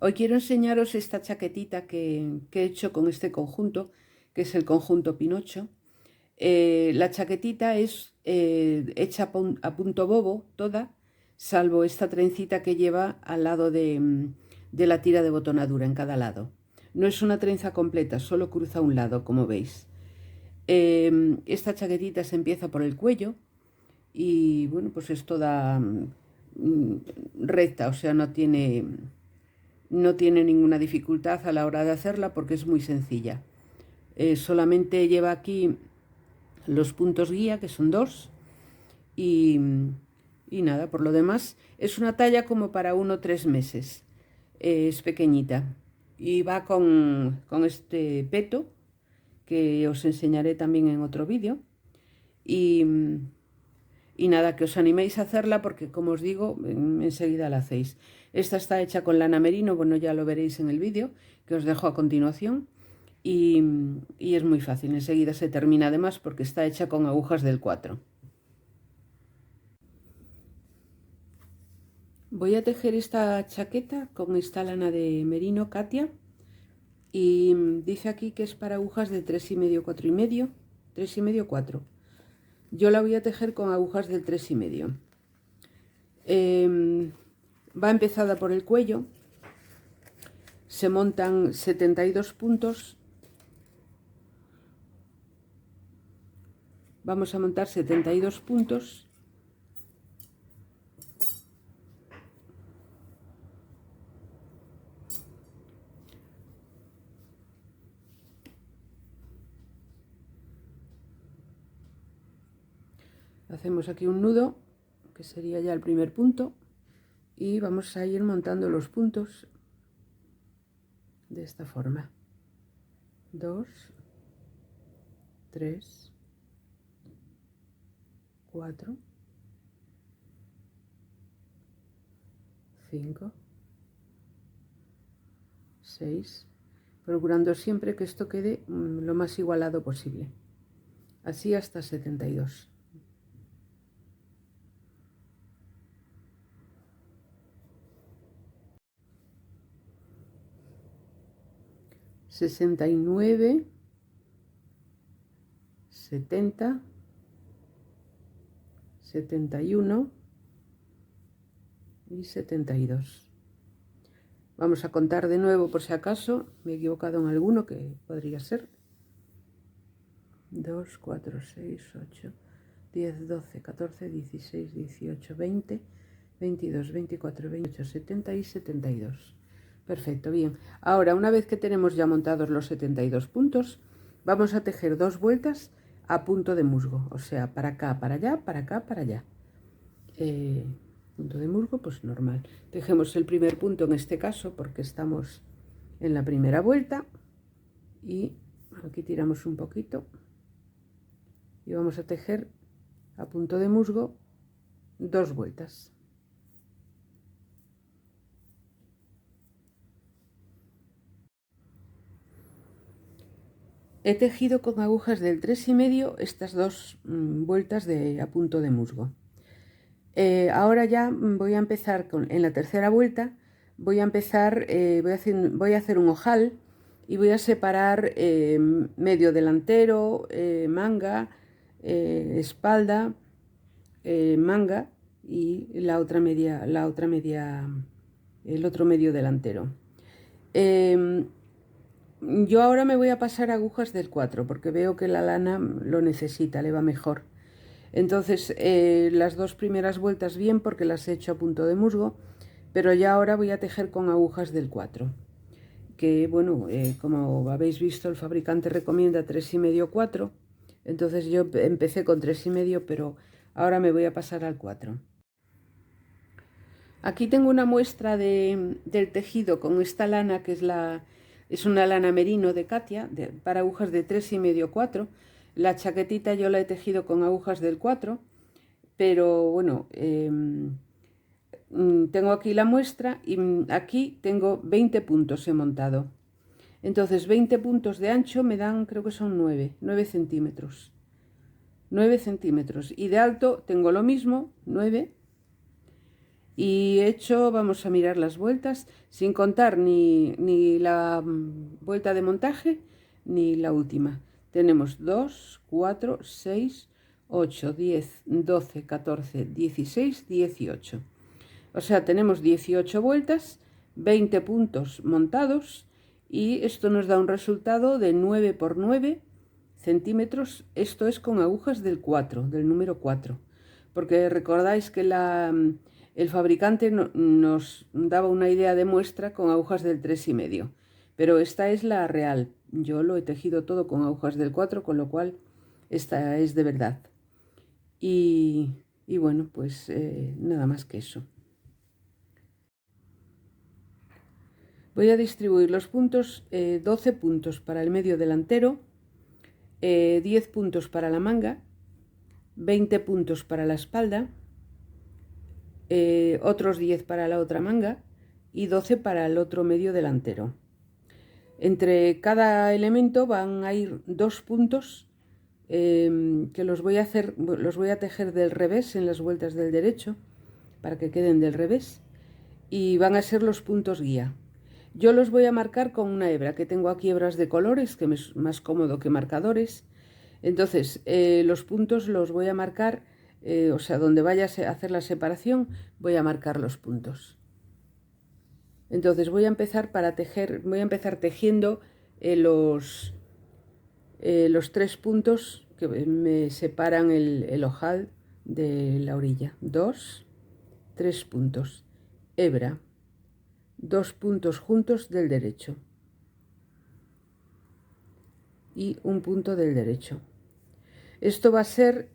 Hoy quiero enseñaros esta chaquetita que he hecho con este conjunto, que es el conjunto Pinocho. La chaquetita es hecha a punto bobo toda, salvo esta trencita que lleva al lado de la tira de botonadura en cada lado. No es una trenza completa, solo cruza un lado, como veis. Esta chaquetita se empieza por el cuello y bueno, pues es toda recta, o sea, no tiene ninguna dificultad a la hora de hacerla porque es muy sencilla. Solamente lleva aquí los puntos guía, que son dos, y, y nada, por lo demás es una talla como para 1 o 3 meses. Es pequeñita y va con este peto que os enseñaré también en otro vídeo. Y, y nada, que os animéis a hacerla porque, como os digo, enseguida la hacéis. Esta está hecha con lana merino, bueno, ya lo veréis en el vídeo que os dejo a continuación. Y, y es muy fácil, enseguida se termina además porque está hecha con agujas del 4. Voy a tejer esta chaqueta con esta lana de merino Katia y dice aquí que es para agujas de 3,5, 4,5, 3,5, 4. Yo la voy a tejer con agujas del 3,5. Va empezada por el cuello, se montan 72 puntos. Vamos a montar 72 puntos. Hacemos aquí un nudo, que sería ya el primer punto, y vamos a ir montando los puntos de esta forma. 2, 3, 4, 5, 6, procurando siempre que esto quede lo más igualado posible. Así hasta 72. ...69... 70... 71... y 72. Vamos a contar de nuevo por si acaso me he equivocado en alguno, que podría ser. 2, 4, 6, 8, 10, 12, 14, 16, 18, 20, 22, 24, 28, 70 y 72. Perfecto, bien. Ahora, una vez que tenemos ya montados los 72 puntos, vamos a tejer 2 vueltas a punto de musgo, o sea, para acá, para allá, para acá, para allá. Punto de musgo, pues normal. Tejemos el primer punto en este caso porque estamos en la primera vuelta y aquí tiramos un poquito y vamos a tejer a punto de musgo 2 vueltas. He tejido con agujas del 3,5 estas 2 vueltas a punto de musgo. Ahora ya voy a empezar en la tercera vuelta, voy a empezar, voy a hacer un ojal y voy a separar medio delantero, manga, espalda, manga y el otro medio delantero. Yo ahora me voy a pasar agujas del 4 porque veo que la lana lo necesita, le va mejor. Entonces las 2 primeras vueltas bien porque las he hecho a punto de musgo, pero ya ahora voy a tejer con agujas del 4, que bueno, como habéis visto el fabricante recomienda 3,5, 4, entonces yo empecé con 3,5, pero ahora me voy a pasar al 4. Aquí tengo una muestra del tejido con esta lana que es una lana merino de Katia para agujas de 3,5, 4. La chaquetita yo la he tejido con agujas del 4, pero bueno, tengo aquí la muestra y aquí tengo 20 puntos he montado. Entonces 20 puntos de ancho me dan, creo que son 9 centímetros. 9 centímetros. Y de alto tengo lo mismo, 9. Y he hecho, vamos a mirar las vueltas, sin contar ni la vuelta de montaje ni la última. Tenemos 2, 4, 6, 8, 10, 12, 14, 16, 18. O sea, tenemos 18 vueltas, 20 puntos montados y esto nos da un resultado de 9 por 9 centímetros. Esto es con agujas del 4, del número 4. Porque recordáis que el fabricante nos daba una idea de muestra con agujas del 3,5. Pero esta es la real. Yo lo he tejido todo con agujas del 4, con lo cual esta es de verdad. Y bueno, pues nada más que eso. Voy a distribuir los puntos, 12 puntos para el medio delantero, 10 puntos para la manga, 20 puntos para la espalda, otros 10 para la otra manga y 12 para el otro medio delantero. Entre cada elemento van a ir 2 puntos que los voy a tejer del revés en las vueltas del derecho para que queden del revés y van a ser los puntos guía. Yo los voy a marcar con una hebra, que tengo aquí hebras de colores, que me es más cómodo que marcadores. Entonces, los puntos los voy a marcar, o sea, donde vaya a hacer la separación, voy a marcar los puntos. Entonces voy a empezar tejiendo los 3 puntos que me separan el ojal de la orilla. 2, 3 puntos. Hebra. 2 puntos juntos del derecho y un punto del derecho. Esto va a ser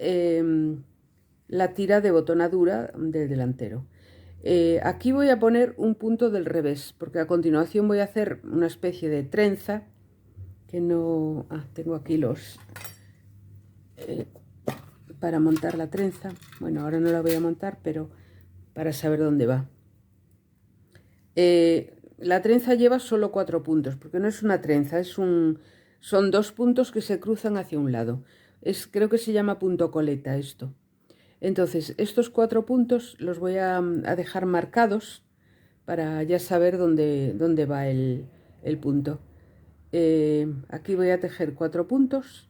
la tira de botonadura del delantero. Aquí voy a poner un punto del revés, porque a continuación voy a hacer una especie de trenza que no... tengo aquí los... para montar la trenza. Bueno, ahora no la voy a montar, pero para saber dónde va. La trenza lleva solo 4 puntos, porque no es una trenza, son 2 puntos que se cruzan hacia un lado. Creo que se llama punto coleta esto. Entonces, estos 4 puntos los voy a dejar marcados para ya saber dónde va el punto. Aquí voy a tejer 4 puntos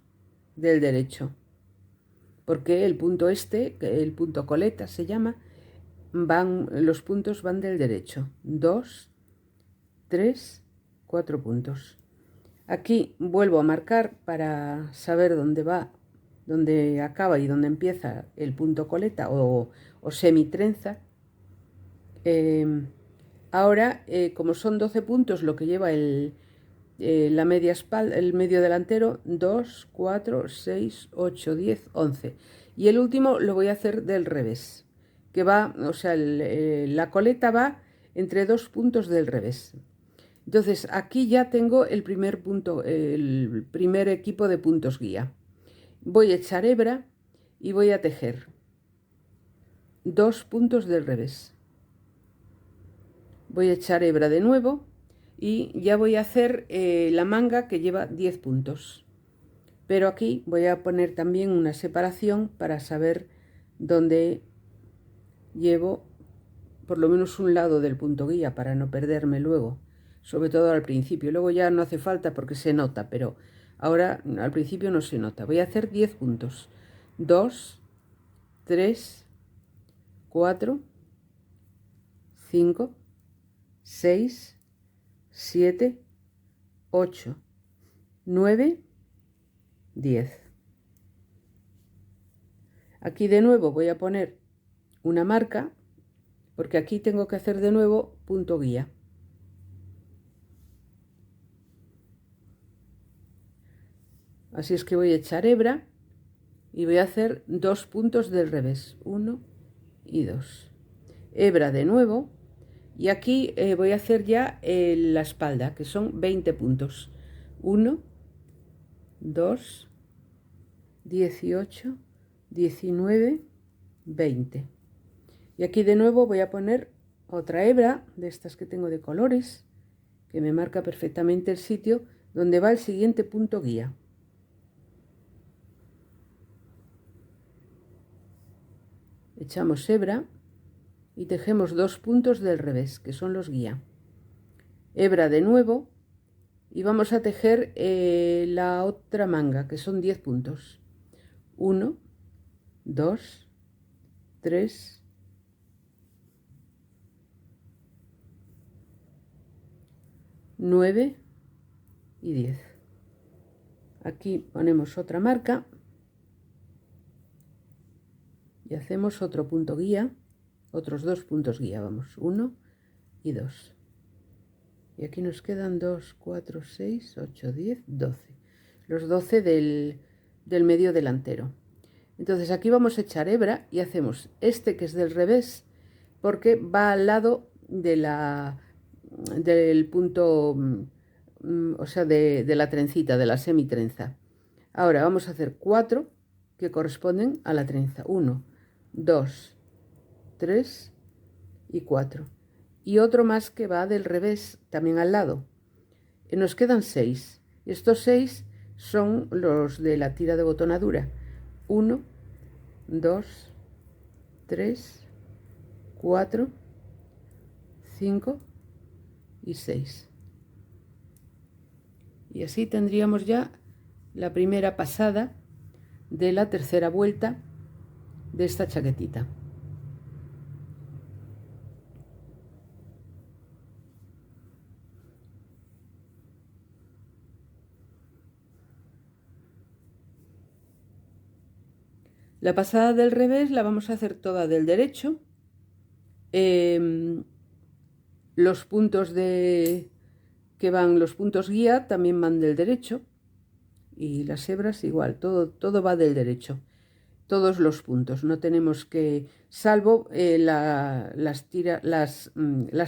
del derecho, porque el punto el punto coleta se llama, los puntos van del derecho. 2, 3, 4 puntos. Aquí vuelvo a marcar para saber dónde acaba y dónde empieza el punto coleta o semitrenza. Ahora, como son 12 puntos lo que lleva la media espalda, el medio delantero, 2, 4, 6, 8, 10, 11. Y el último lo voy a hacer del revés, que va, o sea, la coleta va entre 2 puntos del revés. Entonces aquí ya tengo el primer punto, el primer equipo de puntos guía. Voy a echar hebra y voy a tejer 2 puntos del revés. Voy a echar hebra de nuevo y ya voy a hacer la manga que lleva 10 puntos. Pero aquí voy a poner también una separación para saber dónde llevo por lo menos un lado del punto guía para no perderme luego. Sobre todo al principio, luego ya no hace falta porque se nota, pero ahora al principio no se nota. Voy a hacer 10 puntos. 2, 3, 4, 5, 6, 7, 8, 9, 10. Aquí de nuevo voy a poner una marca, porque aquí tengo que hacer de nuevo punto guía. Así es que voy a echar hebra y voy a hacer 2 puntos del revés, 1 y 2. Hebra de nuevo y aquí voy a hacer ya la espalda, que son 20 puntos. 1, 2, 18, 19, 20. Y aquí de nuevo voy a poner otra hebra de estas que tengo de colores, que me marca perfectamente el sitio donde va el siguiente punto guía. Echamos hebra y tejemos 2 puntos del revés, que son los guía. Hebra de nuevo y vamos a tejer la otra manga, que son 10 puntos. 1, 2, 3, 9 y 10. Aquí ponemos otra marca y hacemos otro punto guía, otros 2 puntos guía, vamos, 1 y 2. Y aquí nos quedan 2, 4, 6, 8, 10, 12. Los 12 del medio delantero. Entonces aquí vamos a echar hebra y hacemos este que es del revés, porque va al lado de del punto, o sea, de la trencita, de la semitrenza. Ahora vamos a hacer 4 que corresponden a la trenza. 1, 2, 3 y 4. Y otro más que va del revés, también al lado. Nos quedan 6. Estos 6 son los de la tira de botonadura. 1, 2, 3, 4, 5 y 6. Y así tendríamos ya la primera pasada de la tercera vuelta de esta chaquetita. La pasada del revés la vamos a hacer toda del derecho. Los puntos que van, los puntos guía también van del derecho. Y las hebras igual, todo va del derecho. Todos los puntos. No tenemos que, salvo las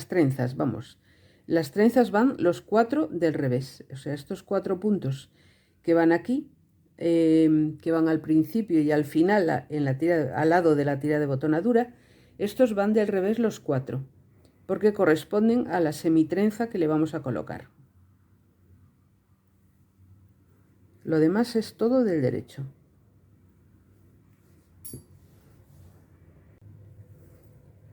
trenzas, vamos. Las trenzas van los 4 del revés. O sea, estos 4 puntos que van aquí, que van al principio y al final en la tira, al lado de la tira de botonadura, estos van del revés los 4, porque corresponden a la semitrenza que le vamos a colocar. Lo demás es todo del derecho.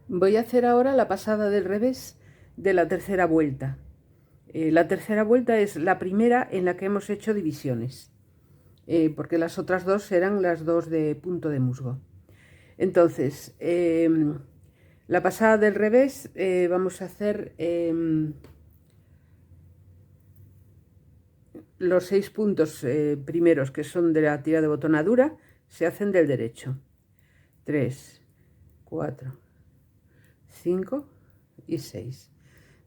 Voy a hacer ahora la pasada del revés de la tercera vuelta. La tercera vuelta es la primera en la que hemos hecho divisiones. Porque las otras dos eran las dos de punto de musgo. Entonces, la pasada del revés vamos a hacer los 6 puntos primeros, que son de la tira de botonadura, se hacen del derecho. 3, 4, 5 y 6.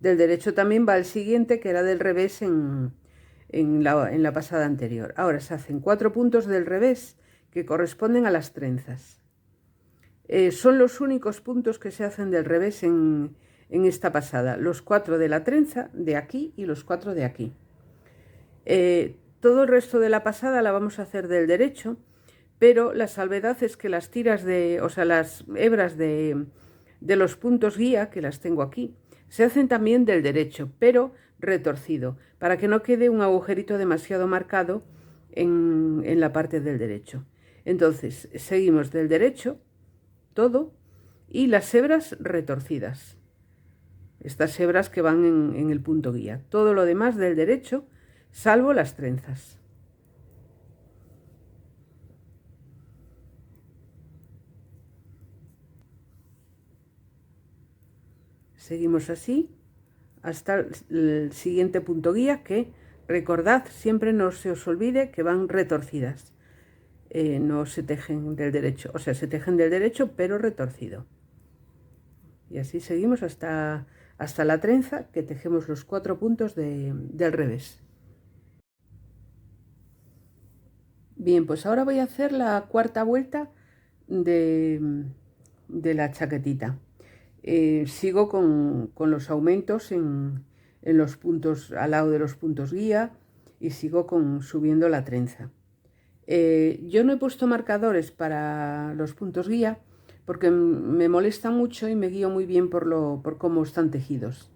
Del derecho también va el siguiente, que era del revés en la pasada anterior. Ahora se hacen 4 puntos del revés que corresponden a las trenzas. Son los únicos puntos que se hacen del revés en esta pasada. Los 4 de la trenza de aquí y los 4 de aquí. Todo el resto de la pasada la vamos a hacer del derecho, pero la salvedad es que las tiras o sea, las hebras de los puntos guía, que las tengo aquí, se hacen también del derecho, pero retorcido, para que no quede un agujerito demasiado marcado en la parte del derecho. Entonces, seguimos del derecho, todo, y las hebras retorcidas. Estas hebras que van en el punto guía. Todo lo demás del derecho, salvo las trenzas. Seguimos así hasta el siguiente punto guía, que recordad, siempre no se os olvide que van retorcidas. No se tejen del derecho, o sea, se tejen del derecho pero retorcido. Y así seguimos hasta la trenza, que tejemos los 4 puntos del revés. Bien, pues ahora voy a hacer la cuarta vuelta de la chaquetita. Sigo con los aumentos en los puntos, al lado de los puntos guía, y sigo subiendo la trenza. Yo no he puesto marcadores para los puntos guía porque me molesta mucho y me guío muy bien por cómo están tejidos.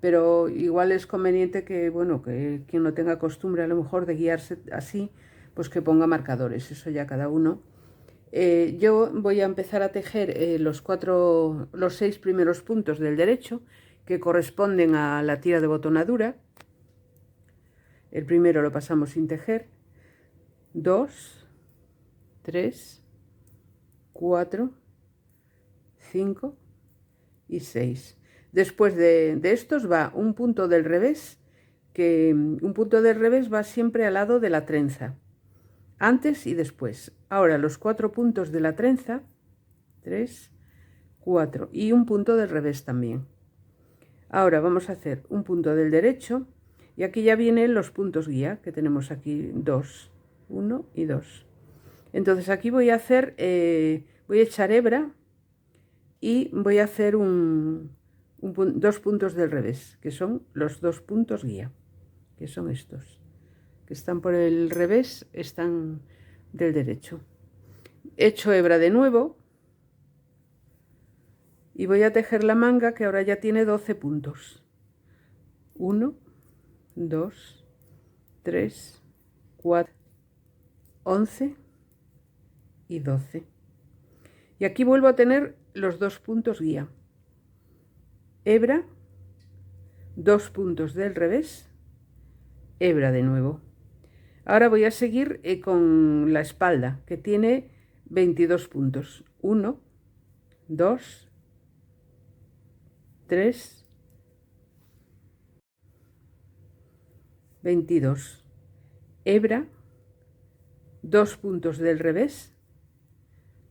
Pero igual es conveniente que, bueno, que quien no tenga costumbre a lo mejor de guiarse así, pues que ponga marcadores, eso ya cada uno. Yo voy a empezar a tejer los 6 primeros puntos del derecho, que corresponden a la tira de botonadura. El primero lo pasamos sin tejer. 2, 3, 4, 5 y 6. Después de estos va un punto del revés, que un punto del revés va siempre al lado de la trenza, antes y después. Ahora los 4 puntos de la trenza, 3, 4 y un punto del revés también. Ahora vamos a hacer un punto del derecho y aquí ya vienen los puntos guía, que tenemos aquí 2, 1 y 2. Entonces aquí voy a hacer, voy a echar hebra y voy a hacer dos puntos del revés, que son los 2 puntos guía, que son estos, que están por el revés, están del derecho. Echo hebra de nuevo y voy a tejer la manga, que ahora ya tiene 12 puntos. 1, 2, 3, 4, 11 y 12. Y aquí vuelvo a tener los 2 puntos guía. Hebra, 2 puntos del revés, hebra de nuevo. Ahora voy a seguir con la espalda, que tiene 22 puntos. 1, 2, 3, 22. Hebra, 2 puntos del revés,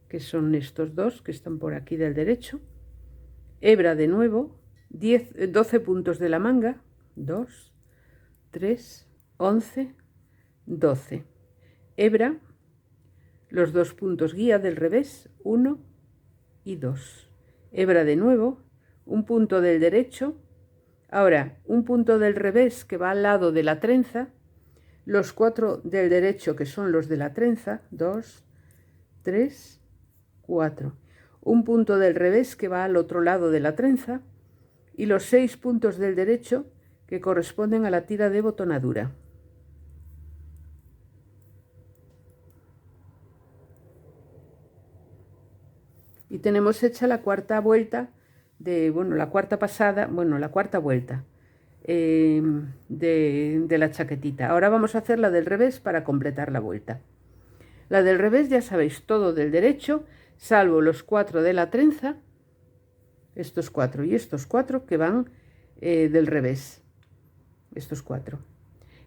que son estos dos que están por aquí del derecho. Hebra de nuevo, 12 puntos de la manga, 2, 3, 11, 12. Hebra, los 2 puntos guía del revés, 1 y 2. Hebra de nuevo, un punto del derecho, ahora un punto del revés que va al lado de la trenza, los 4 del derecho que son los de la trenza, 2, 3, 4. Un punto del revés que va al otro lado de la trenza y los 6 puntos del derecho que corresponden a la tira de botonadura. Y tenemos hecha la cuarta vuelta la cuarta vuelta de la chaquetita. Ahora vamos a hacer la del revés para completar la vuelta. La del revés, ya sabéis, todo del derecho, salvo los 4 de la trenza, estos 4 y estos 4 que van del revés, estos 4.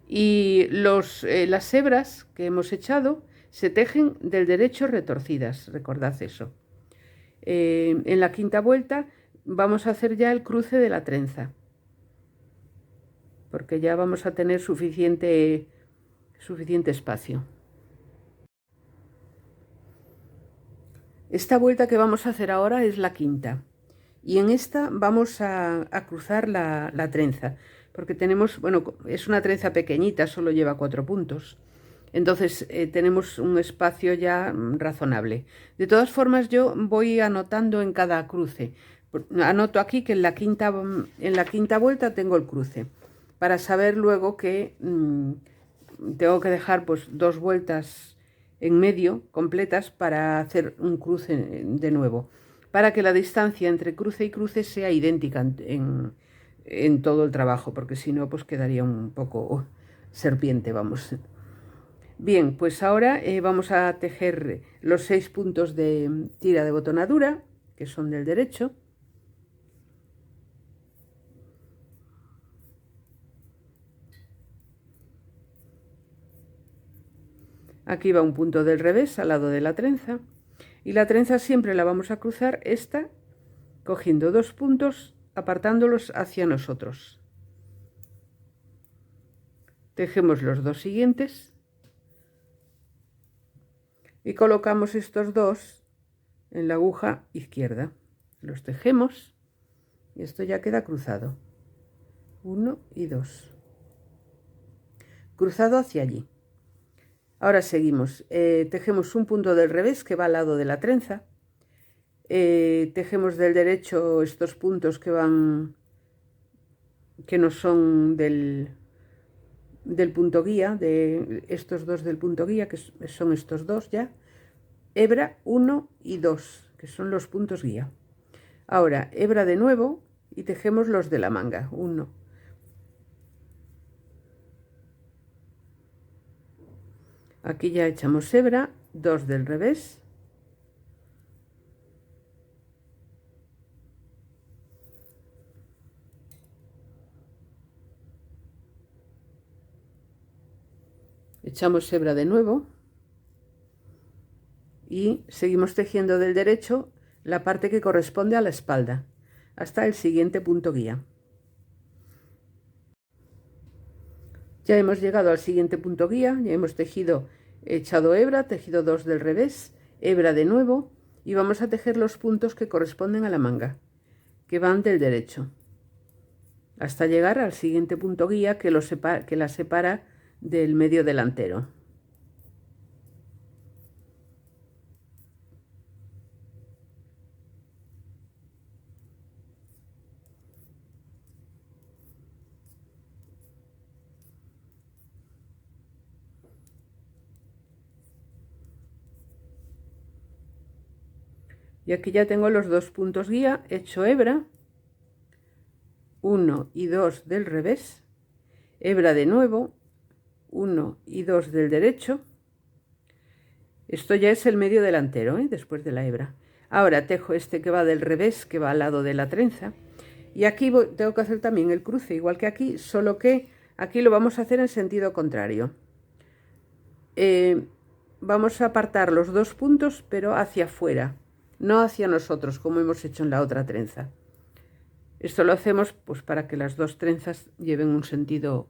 Y las hebras que hemos echado se tejen del derecho retorcidas, recordad eso. En la quinta vuelta vamos a hacer ya el cruce de la trenza, porque ya vamos a tener suficiente espacio. Esta vuelta que vamos a hacer ahora es la quinta y en esta vamos a cruzar la trenza, porque tenemos, es una trenza pequeñita, solo lleva 4 puntos. Entonces tenemos un espacio ya razonable. De todas formas, yo voy anotando en cada cruce. Anoto aquí que en la quinta vuelta tengo el cruce, para saber luego que tengo que dejar pues 2 vueltas en medio completas para hacer un cruce de nuevo, para que la distancia entre cruce y cruce sea idéntica en todo el trabajo, porque si no pues quedaría un poco serpiente, vamos. Bien, pues ahora vamos a tejer los 6 puntos de tira de botonadura, que son del derecho. Aquí va un punto del revés al lado de la trenza. Y la trenza siempre la vamos a cruzar esta, cogiendo 2 puntos, apartándolos hacia nosotros. Tejemos los 2 siguientes. Y colocamos estos 2 en la aguja izquierda. Los tejemos y esto ya queda cruzado. 1 y 2. Cruzado hacia allí. Ahora seguimos. Tejemos un punto del revés que va al lado de la trenza. Tejemos del derecho estos puntos que no son del punto guía, de estos 2 del punto guía, que son estos 2 ya. hebra 1 y 2, que son los puntos guía. Ahora hebra de nuevo y tejemos los de la manga. 1, aquí ya echamos hebra, 2 del revés, echamos hebra de nuevo y seguimos tejiendo del derecho la parte que corresponde a la espalda hasta el siguiente punto guía. Ya hemos llegado al siguiente punto guía, ya hemos tejido, echado hebra, tejido 2 del revés, hebra de nuevo y vamos a tejer los puntos que corresponden a la manga, que van del derecho, hasta llegar al siguiente punto guía que la separa del medio delantero. Y aquí ya tengo los 2 puntos guía, hecho hebra, 1 y 2 del revés, hebra de nuevo, 1 y 2 del derecho. Esto ya es el medio delantero, después de la hebra. Ahora tejo este que va del revés, que va al lado de la trenza. Y aquí tengo que hacer también el cruce, igual que aquí, solo que aquí lo vamos a hacer en sentido contrario. Vamos a apartar los 2 puntos, pero hacia afuera, no hacia nosotros, como hemos hecho en la otra trenza. Esto lo hacemos pues para que las 2 trenzas lleven un sentido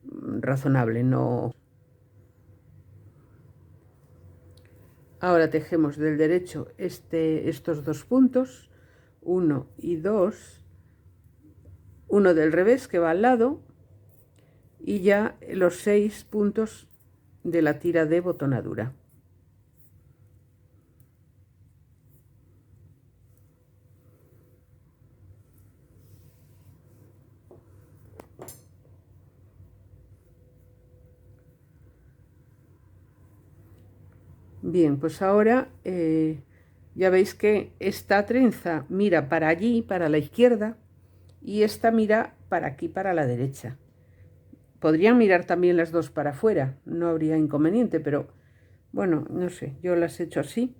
razonable, no. Ahora tejemos del derecho estos 2 puntos, 1 y 2, uno del revés que va al lado y ya los 6 puntos de la tira de botonadura. Bien, pues ahora ya veis que esta trenza mira para allí, para la izquierda, y esta mira para aquí, para la derecha. Podrían mirar también las dos para afuera, no habría inconveniente, pero bueno, no sé, yo las he hecho así.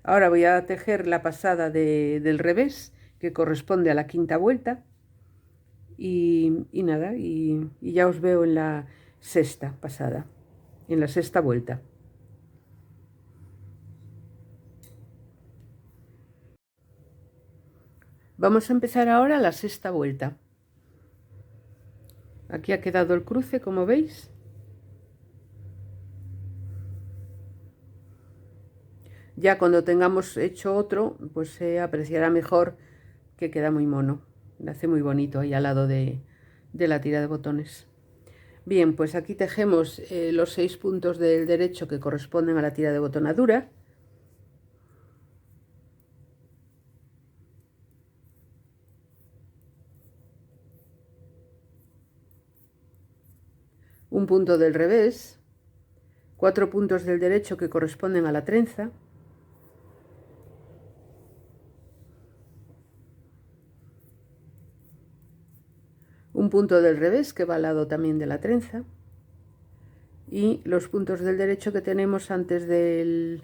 Ahora voy a tejer la pasada del revés, que corresponde a la quinta vuelta. Y nada, y ya os veo en la sexta pasada, en la sexta vuelta. Vamos a empezar ahora la sexta vuelta. Aquí ha quedado el cruce, como veis. Ya cuando tengamos hecho otro, pues se apreciará mejor que queda muy mono. Le hace muy bonito ahí al lado de la tira de botones. Bien, pues aquí tejemos los 6 puntos del derecho que corresponden a la tira de botonadura. Un punto del revés, 4 puntos del derecho que corresponden a la trenza, un punto del revés que va al lado también de la trenza y los puntos del derecho que tenemos antes de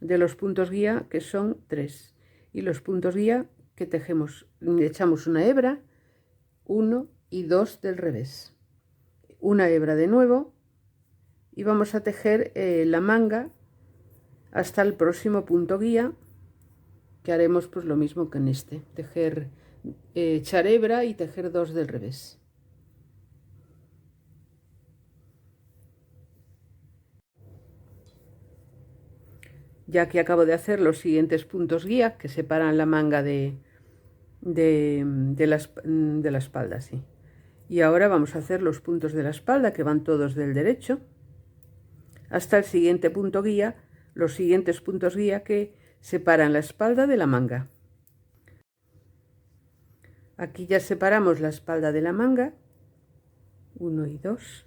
los puntos guía, que son 3, y los puntos guía que tejemos, echamos una hebra, 1 y 2 del revés, una hebra de nuevo y vamos a tejer la manga hasta el próximo punto guía, que haremos pues lo mismo que en este, tejer, echar hebra y tejer 2 del revés. Ya que acabo de hacer los siguientes puntos guía que separan la manga de la espalda, sí. Y ahora vamos a hacer los puntos de la espalda, que van todos del derecho hasta el siguiente punto guía, los siguientes puntos guía que separan la espalda de la manga. Aquí ya separamos la espalda de la manga, 1 y 2,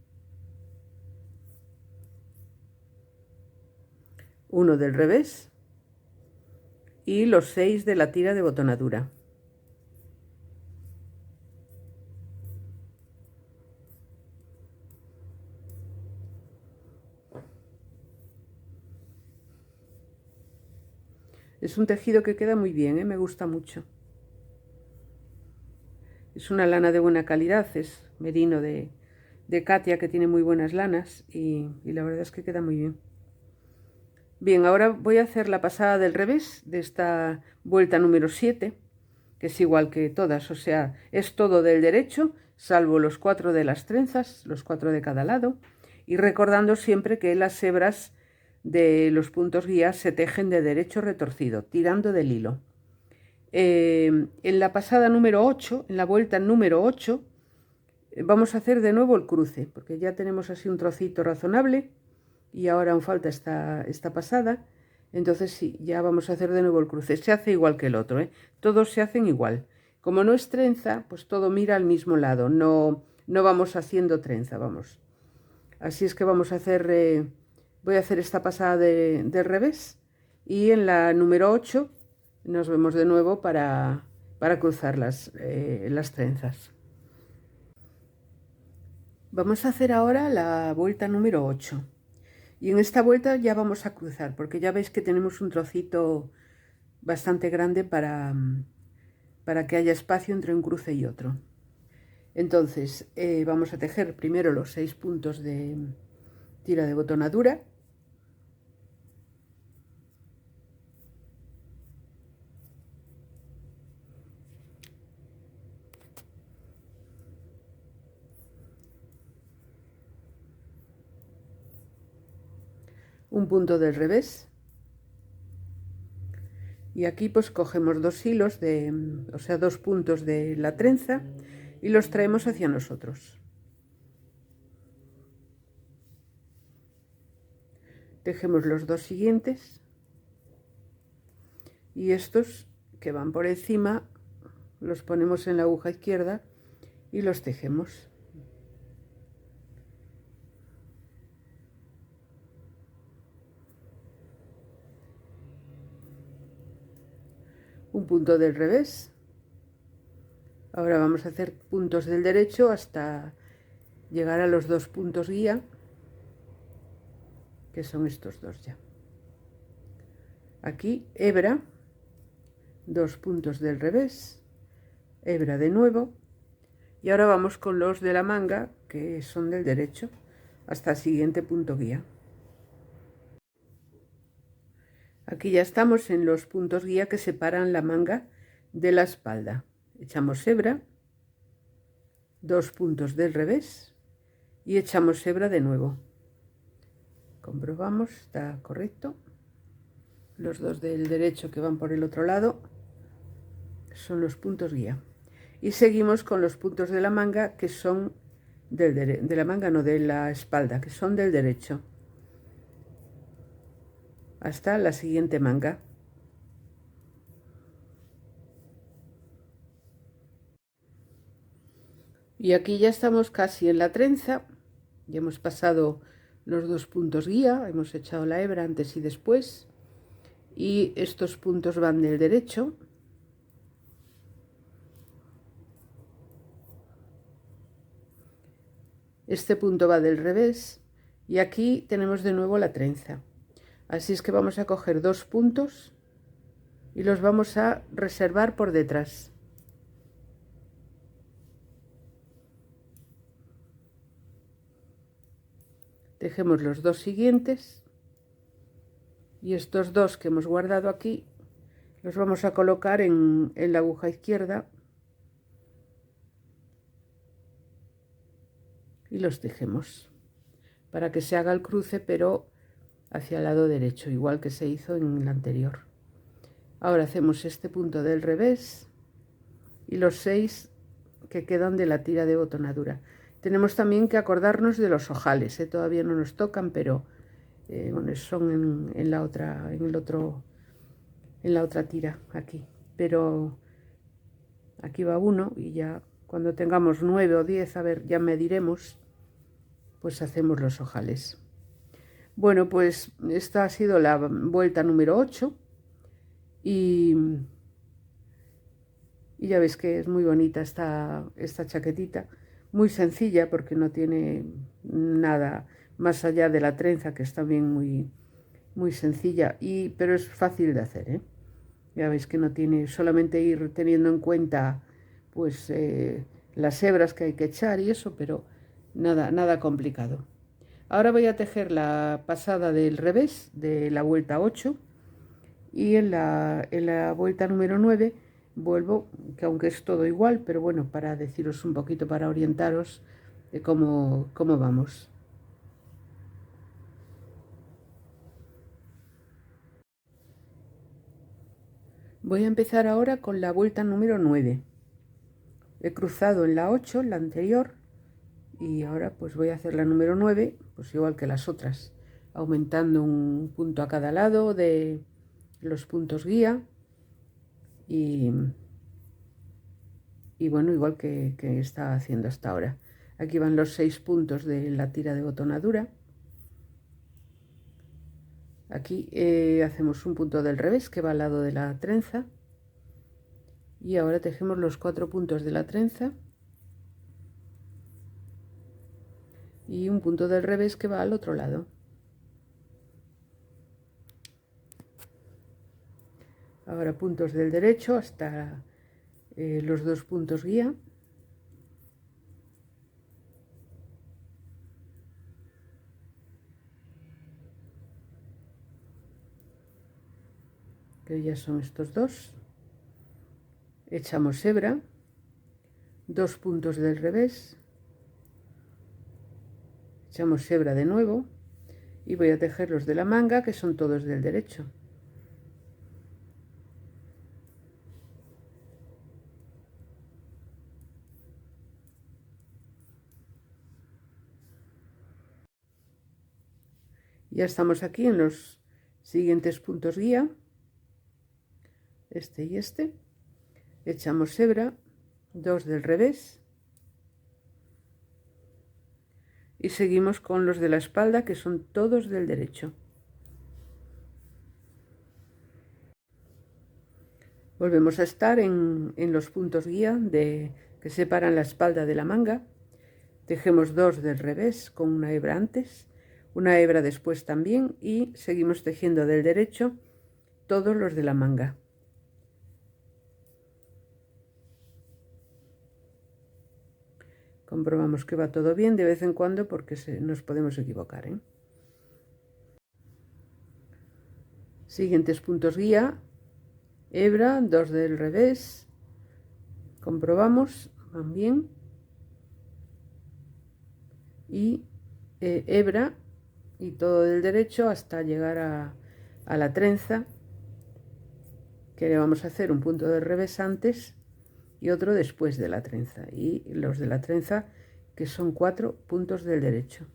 uno del revés y los 6 de la tira de botonadura. Es un tejido que queda muy bien, me gusta mucho. Es una lana de buena calidad, es merino de Katia, que tiene muy buenas lanas y la verdad es que queda muy bien. Bien, ahora voy a hacer la pasada del revés de esta vuelta número 7, que es igual que todas, o sea, es todo del derecho, salvo los 4 de las trenzas, los 4 de cada lado, y recordando siempre que las hebras de los puntos guía se tejen de derecho retorcido, tirando del hilo. En la pasada número 8, en la vuelta número 8, vamos a hacer de nuevo el cruce, porque ya tenemos así un trocito razonable y ahora aún falta esta pasada. Entonces sí, ya vamos a hacer de nuevo el cruce. Se hace igual que el otro, ¿eh? Todos se hacen igual. Como no es trenza, pues todo mira al mismo lado, no vamos haciendo trenza, vamos. Así es que vamos a hacer, voy a hacer esta pasada del revés y en la número 8 nos vemos de nuevo para cruzar las trenzas. Vamos a hacer ahora la vuelta número 8. Y en esta vuelta ya vamos a cruzar, porque ya veis que tenemos un trocito bastante grande para que haya espacio entre un cruce y otro. Entonces vamos a tejer primero los 6 puntos de tira de botonadura. Un punto del revés. Y aquí pues cogemos 2 hilos o sea, 2 puntos de la trenza y los traemos hacia nosotros. Tejemos los 2 siguientes y estos que van por encima los ponemos en la aguja izquierda y los tejemos. Un punto del revés. Ahora vamos a hacer puntos del derecho hasta llegar a los 2 puntos guía, que son estos dos ya. Aquí hebra, 2 puntos del revés, hebra de nuevo, y ahora vamos con los de la manga, que son del derecho, hasta el siguiente punto guía. Aquí ya estamos en los puntos guía que separan la manga de la espalda. Echamos hebra, 2 puntos del revés y echamos hebra de nuevo. Comprobamos, está correcto. Los 2 del derecho que van por el otro lado son los puntos guía. Y seguimos con los puntos de la manga que son de la manga, no, de la espalda, que son del derecho, hasta la siguiente manga. Y aquí ya estamos casi en la trenza, ya hemos pasado los 2 puntos guía, hemos echado la hebra antes y después, y estos puntos van del derecho. Este punto va del revés y aquí tenemos de nuevo la trenza. Así es que vamos a coger 2 puntos y los vamos a reservar por detrás. Tejemos los 2 siguientes y estos 2 que hemos guardado aquí los vamos a colocar en la aguja izquierda y los tejemos para que se haga el cruce, pero hacia el lado derecho, igual que se hizo en el anterior. Ahora hacemos este punto del revés y los 6 que quedan de la tira de botonadura. Tenemos también que acordarnos de los ojales, todavía no nos tocan, pero bueno, son en la otra tira aquí, pero aquí va uno y ya cuando tengamos 9 o 10, a ver, ya mediremos, pues hacemos los ojales. Bueno, pues esta ha sido la vuelta número 8 y, y ya veis que es muy bonita esta chaquetita, muy sencilla porque no tiene nada más allá de la trenza, que es también muy sencilla, pero es fácil de hacer, ¿eh? Ya veis que no tiene, solamente ir teniendo en cuenta pues las hebras que hay que echar y eso, pero nada complicado. Ahora voy a tejer la pasada del revés de la vuelta 8 y en la vuelta número 9 vuelvo, que aunque es todo igual, pero bueno, para deciros un poquito, para orientaros de cómo vamos. Voy a empezar ahora con la vuelta número 9. He cruzado en la 8, la anterior, y ahora pues voy a hacer la número 9, pues igual que las otras, aumentando un punto a cada lado de los puntos guía y, y bueno, igual que está haciendo hasta ahora. Aquí van los 6 puntos de la tira de botonadura. Aquí hacemos un punto del revés que va al lado de la trenza y ahora tejemos los 4 puntos de la trenza y un punto del revés que va al otro lado. Ahora puntos del derecho hasta los 2 puntos guía. Que ya son estos dos. Echamos hebra, 2 puntos del revés, echamos hebra de nuevo y voy a tejer los de la manga, que son todos del derecho. Ya estamos aquí en los siguientes puntos guía, este y este. Echamos hebra, 2 del revés y seguimos con los de la espalda, que son todos del derecho. Volvemos a estar en los puntos guía que separan la espalda de la manga. Tejemos 2 del revés con una hebra antes, una hebra después también, y seguimos tejiendo del derecho todos los de la manga. Comprobamos que va todo bien de vez en cuando porque nos podemos equivocar, ¿eh? Siguientes puntos guía, hebra, 2 del revés, comprobamos, van bien, y hebra y todo del derecho hasta llegar a la trenza, que le vamos a hacer un punto del revés antes y otro después de la trenza, y los de la trenza, que son 4 puntos del derecho.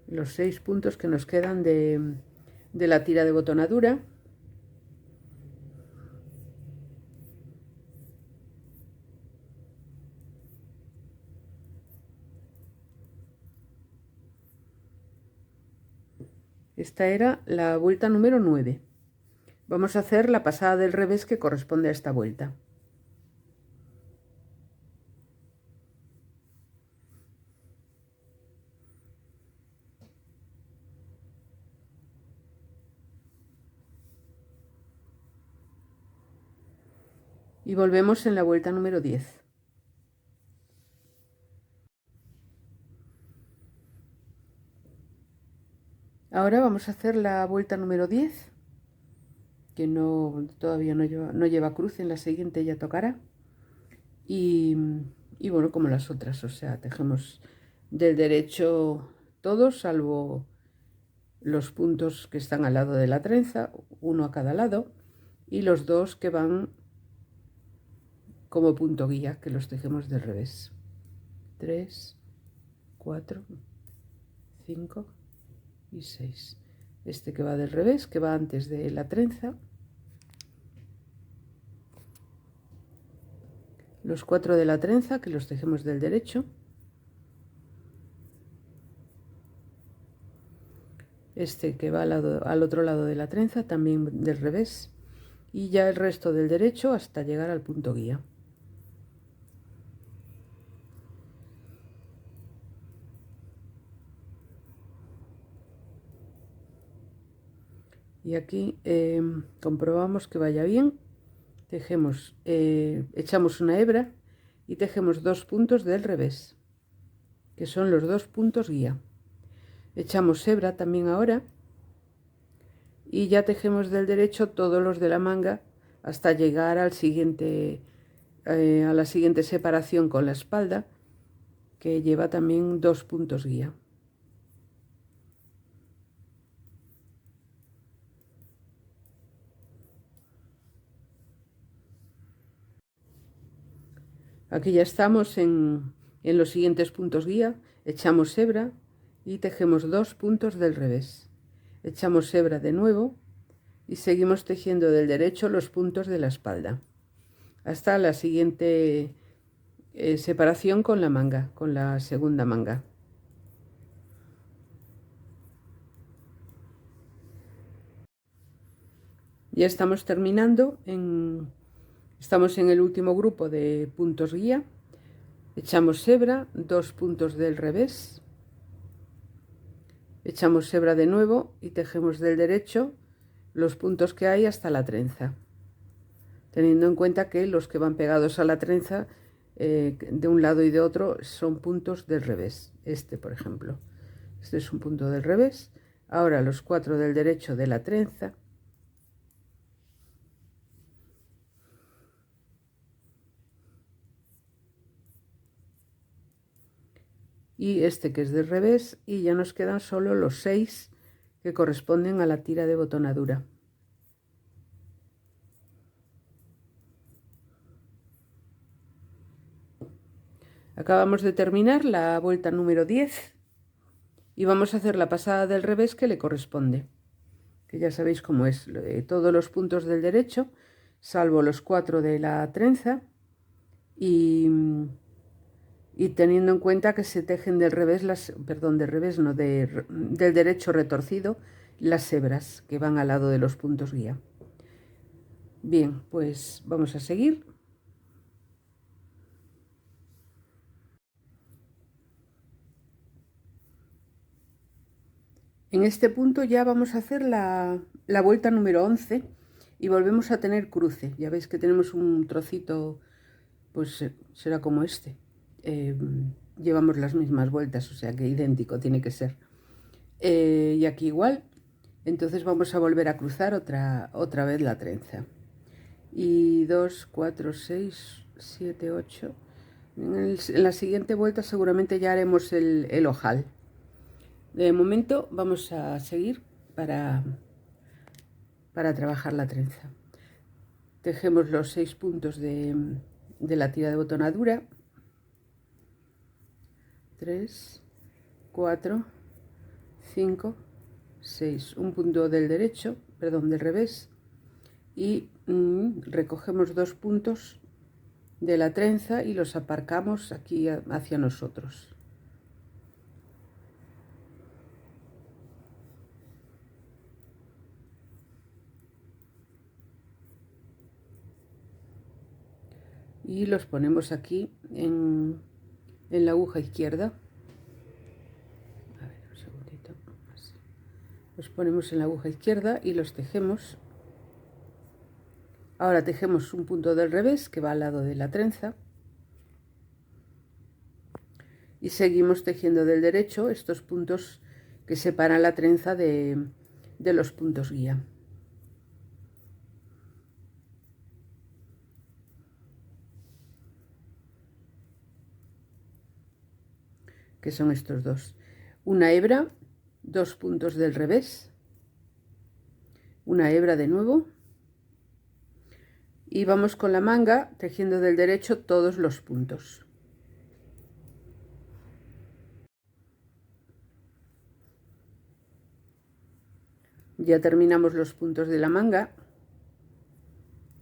Los 6 puntos que nos quedan de la tira de botonadura. Esta era la vuelta número 9. Vamos a hacer la pasada del revés que corresponde a esta vuelta. Y volvemos en la vuelta número 10. Ahora vamos a hacer la vuelta número 10, que todavía no lleva cruz, en la siguiente ya tocará. Y bueno, como las otras, o sea, tejemos del derecho todos, salvo los puntos que están al lado de la trenza, uno a cada lado, y los 2 que van como punto guía, que los tejemos del revés. 3, 4, 5 y 6. Este que va del revés, que va antes de la trenza. los 4 de la trenza, que los tejemos del derecho. Este que va al otro lado de la trenza, también del revés. Y ya el resto del derecho hasta llegar al punto guía. Y aquí comprobamos que vaya bien. Tejemos, echamos una hebra y tejemos 2 puntos del revés, que son los 2 puntos guía. Echamos hebra también ahora y ya tejemos del derecho todos los de la manga hasta llegar al siguiente, a la siguiente separación con la espalda, que lleva también 2 puntos guía. Aquí ya estamos en los siguientes puntos guía. Echamos hebra y tejemos 2 puntos del revés. Echamos hebra de nuevo y seguimos tejiendo del derecho los puntos de la espalda hasta la siguiente separación con la manga, con la segunda manga. Ya estamos terminando, estamos en el último grupo de puntos guía. Echamos hebra, 2 puntos del revés, echamos hebra de nuevo y tejemos del derecho los puntos que hay hasta la trenza, teniendo en cuenta que los que van pegados a la trenza de un lado y de otro son puntos del revés. Este, por ejemplo, este es un punto del revés. Ahora los 4 del derecho de la trenza. Y este que es del revés, y ya nos quedan solo los 6 que corresponden a la tira de botonadura. Acabamos de terminar la vuelta número 10 y vamos a hacer la pasada del revés que le corresponde, que ya sabéis cómo es, todos los puntos del derecho, salvo los 4 de la trenza, y teniendo en cuenta que se tejen del revés, del revés no, del derecho retorcido, las hebras que van al lado de los puntos guía. Bien, pues vamos a seguir. En este punto ya vamos a hacer la vuelta número 11 y volvemos a tener cruce. Ya veis que tenemos un trocito, pues será como este. Llevamos las mismas vueltas, o sea que idéntico tiene que ser. Y aquí igual. Entonces vamos a volver a cruzar otra vez la trenza. Y 2, 4, 6, 7, 8. En la siguiente vuelta seguramente ya haremos el ojal. De momento vamos a seguir para trabajar la trenza. Tejemos los 6 puntos de la tira de botonadura. 3, 4, 5, 6. Un punto del derecho, perdón, del revés. Y recogemos 2 puntos de la trenza y los aparcamos aquí hacia nosotros. Y los ponemos aquí en la aguja izquierda. A ver, un segundito. Así. Los ponemos en la aguja izquierda y los tejemos. Ahora tejemos un punto del revés que va al lado de la trenza. Y seguimos tejiendo del derecho estos puntos que separan la trenza de los puntos guía. Que son estos dos. Una hebra, 2 puntos del revés, una hebra de nuevo y vamos con la manga tejiendo del derecho todos los puntos. Ya terminamos los puntos de la manga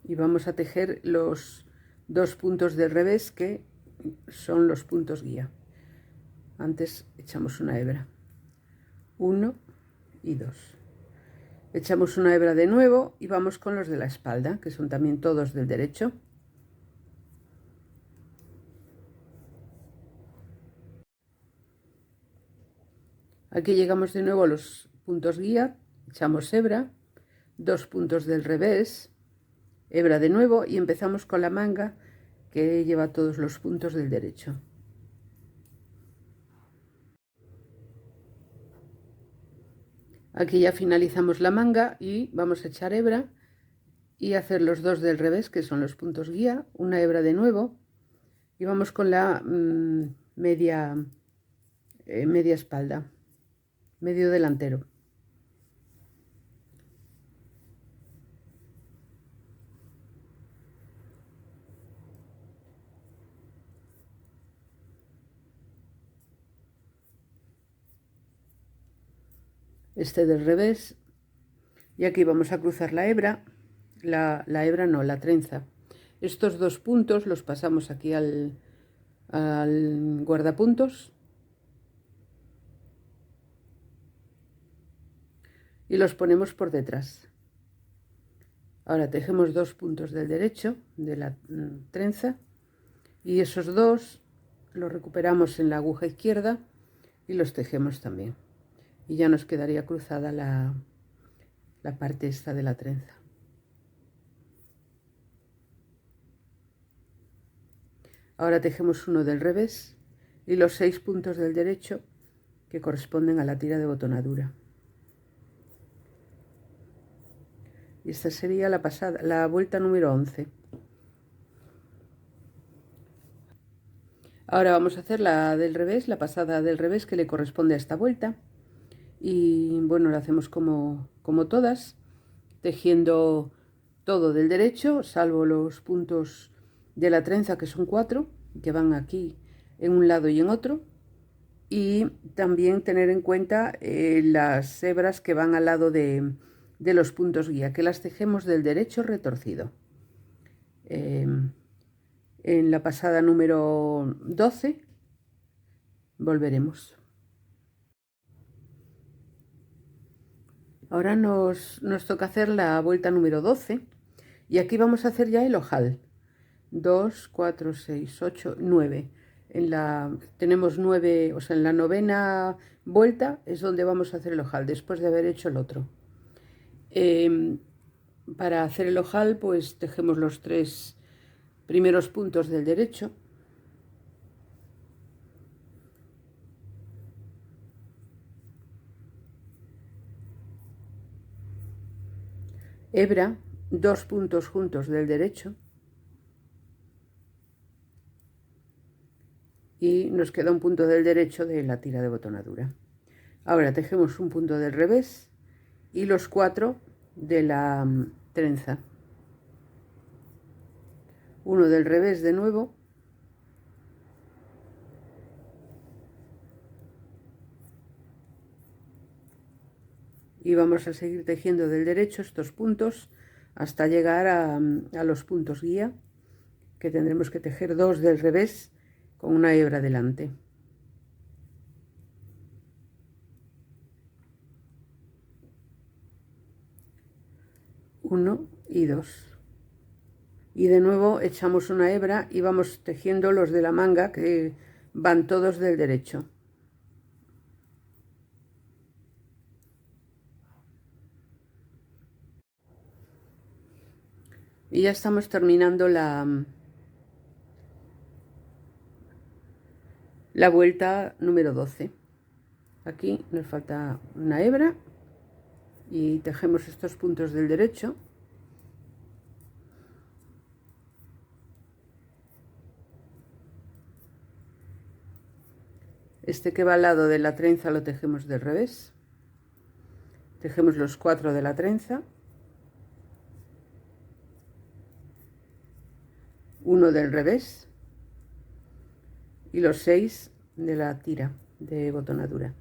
y vamos a tejer los 2 puntos del revés que son los puntos guía. Antes echamos una hebra, 1 y 2. Echamos una hebra de nuevo y vamos con los de la espalda, que son también todos del derecho. Aquí llegamos de nuevo a los puntos guía, echamos hebra, 2 puntos del revés, hebra de nuevo y empezamos con la manga que lleva todos los puntos del derecho. Aquí ya finalizamos la manga y vamos a echar hebra y hacer los 2 del revés, que son los puntos guía, una hebra de nuevo y vamos con la media espalda, medio delantero. Este del revés, y aquí vamos a cruzar la hebra, la hebra no, la trenza. Estos 2 puntos los pasamos aquí al guardapuntos y los ponemos por detrás. Ahora tejemos 2 puntos del derecho de la trenza y esos 2 los recuperamos en la aguja izquierda y los tejemos también. Y ya nos quedaría cruzada la parte esta de la trenza. Ahora tejemos uno del revés y los 6 puntos del derecho que corresponden a la tira de botonadura. Y esta sería la vuelta número 11. Ahora vamos a hacer la del revés, la pasada del revés que le corresponde a esta vuelta. Y bueno, lo hacemos como todas, tejiendo todo del derecho, salvo los puntos de la trenza, que son 4, que van aquí en un lado y en otro. Y también tener en cuenta las hebras que van al lado de los puntos guía, que las tejemos del derecho retorcido. En la pasada número 12 volveremos. Ahora nos toca hacer la vuelta número 12 y aquí vamos a hacer ya el ojal. 2, 4, 6, 8, 9. Tenemos 9, o sea, en la novena vuelta es donde vamos a hacer el ojal, después de haber hecho el otro. Para hacer el ojal, pues tejemos los 3 primeros puntos del derecho. Hebra, 2 puntos juntos del derecho. Y nos queda un punto del derecho de la tira de botonadura. Ahora tejemos un punto del revés y los 4 de la trenza. Uno del revés de nuevo. Y vamos a seguir tejiendo del derecho estos puntos hasta llegar a los puntos guía, que tendremos que tejer 2 del revés con una hebra delante. 1 y 2. Y de nuevo echamos una hebra y vamos tejiendo los de la manga, que van todos del derecho. Y ya estamos terminando la vuelta número 12. Aquí nos falta una hebra y tejemos estos puntos del derecho. Este que va al lado de la trenza lo tejemos del revés. Tejemos los 4 de la trenza. Uno del revés. Y los 6 de la tira de botonadura.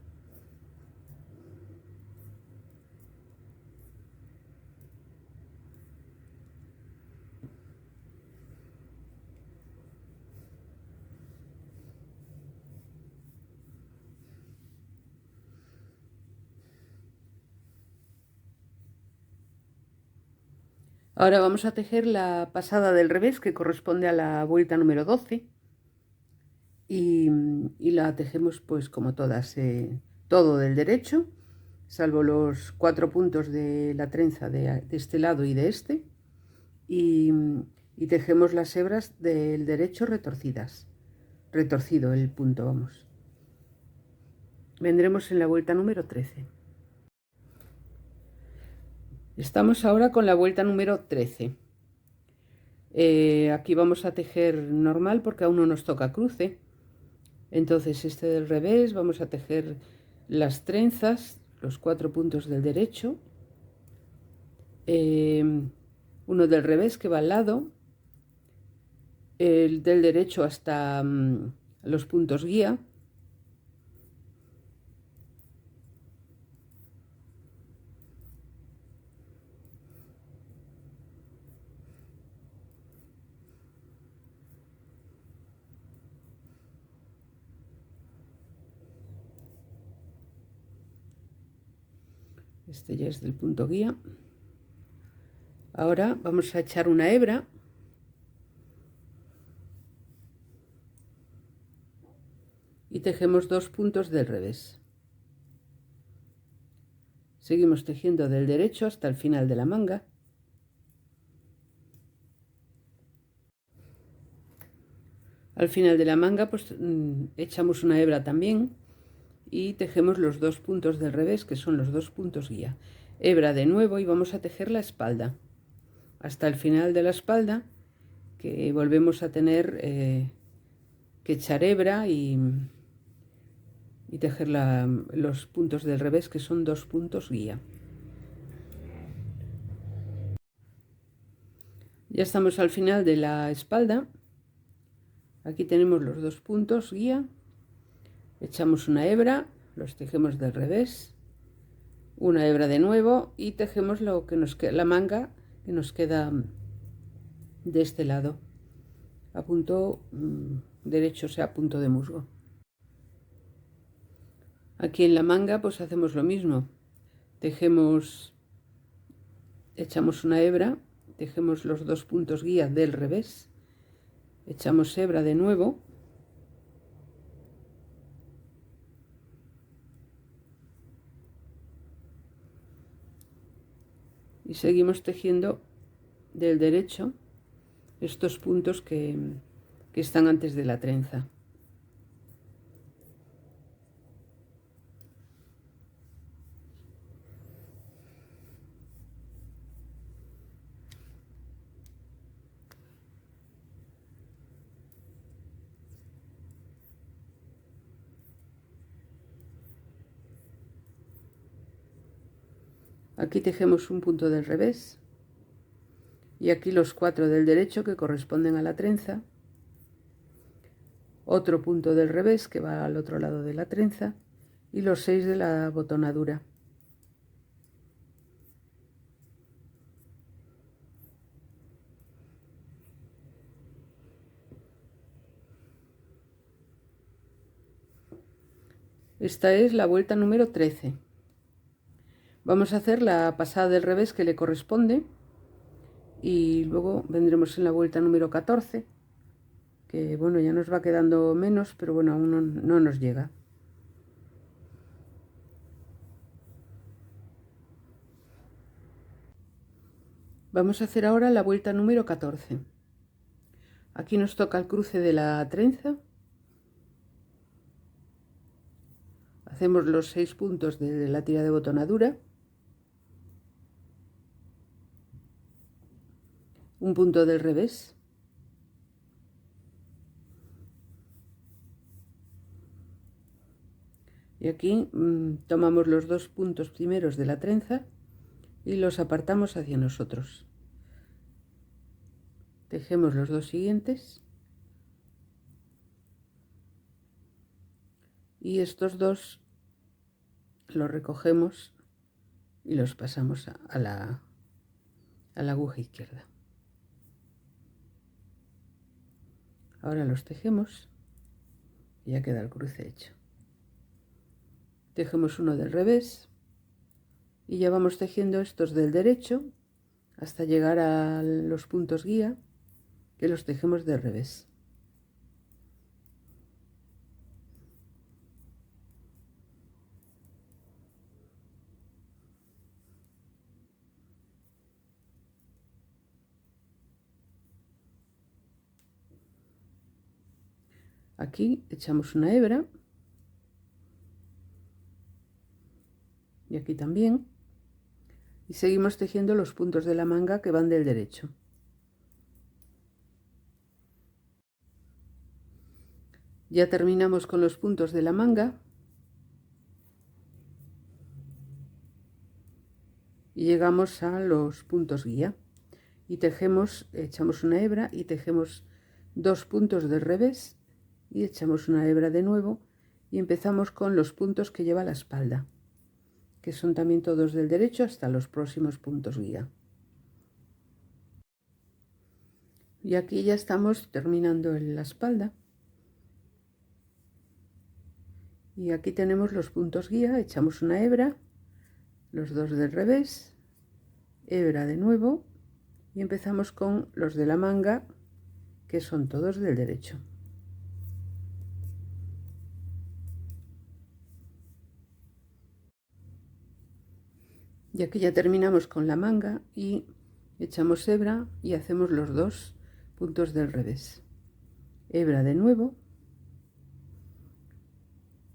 Ahora vamos a tejer la pasada del revés, que corresponde a la vuelta número 12, y la tejemos pues como todas, todo del derecho, salvo los 4 puntos de la trenza de este lado y de este, y, tejemos las hebras del derecho retorcidas, retorcido el punto, vamos. Vendremos en la vuelta número 13. Estamos ahora con la vuelta número 13. Aquí vamos a tejer normal porque aún no nos toca cruce. Entonces este del revés vamos a tejer las trenzas, los 4 puntos del derecho, uno del revés que va al lado, el del derecho hasta los puntos guía, este ya es del punto guía. Ahora vamos a echar una hebra y tejemos 2 puntos del revés. Seguimos tejiendo del derecho hasta el final de la manga. Al final de la manga pues echamos una hebra también y tejemos los 2 puntos del revés, que son los 2 puntos guía. Hebra de nuevo y vamos a tejer la espalda hasta el final de la espalda, que volvemos a tener que echar hebra y tejer los puntos del revés, que son 2 puntos guía. Ya estamos al final de la espalda. Aquí tenemos los 2 puntos guía, echamos una hebra, los tejemos del revés, una hebra de nuevo y tejemos lo que nos queda, la manga que nos queda de este lado, a punto derecho, o sea, a punto de musgo. Aquí en la manga pues hacemos lo mismo, tejemos, echamos una hebra, tejemos los 2 puntos guía del revés, echamos hebra de nuevo y seguimos tejiendo del derecho estos puntos que están antes de la trenza. Aquí tejemos un punto del revés y aquí los 4 del derecho que corresponden a la trenza, otro punto del revés que va al otro lado de la trenza y los 6 de la botonadura. Esta es la vuelta número 13. Vamos a hacer la pasada del revés que le corresponde y luego vendremos en la vuelta número 14, que bueno, ya nos va quedando menos, pero bueno, aún no nos llega. Vamos a hacer ahora la vuelta número 14. Aquí nos toca el cruce de la trenza. Hacemos los 6 puntos de la tira de botonadura, un punto del revés, y aquí tomamos los 2 puntos primeros de la trenza y los apartamos hacia nosotros. Tejemos los 2 siguientes y estos 2 los recogemos y los pasamos a la aguja izquierda. Ahora los tejemos y ya queda el cruce hecho. Tejemos uno del revés y ya vamos tejiendo estos del derecho hasta llegar a los puntos guía, que los tejemos de revés. Aquí echamos una hebra y aquí también, y seguimos tejiendo los puntos de la manga que van del derecho. Ya terminamos con los puntos de la manga y llegamos a los puntos guía y tejemos, echamos una hebra y tejemos 2 puntos del revés y echamos una hebra de nuevo y empezamos con los puntos que lleva la espalda, que son también todos del derecho hasta los próximos puntos guía. Y aquí ya estamos terminando en la espalda. Y aquí tenemos los puntos guía, echamos una hebra, los dos del revés, hebra de nuevo y empezamos con los de la manga, que son todos del derecho. Y aquí ya terminamos con la manga y echamos hebra y hacemos los 2 puntos del revés. Hebra de nuevo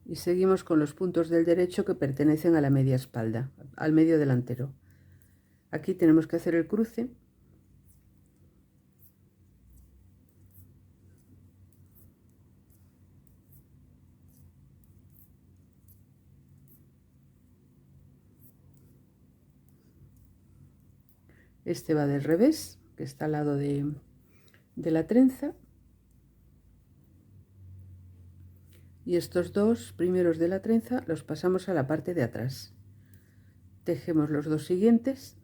y seguimos con los puntos del derecho que pertenecen a la media espalda, al medio delantero. Aquí tenemos que hacer el cruce. Este va del revés, que está al lado de la trenza. Y estos 2 primeros de la trenza los pasamos a la parte de atrás. Tejemos los 2 siguientes.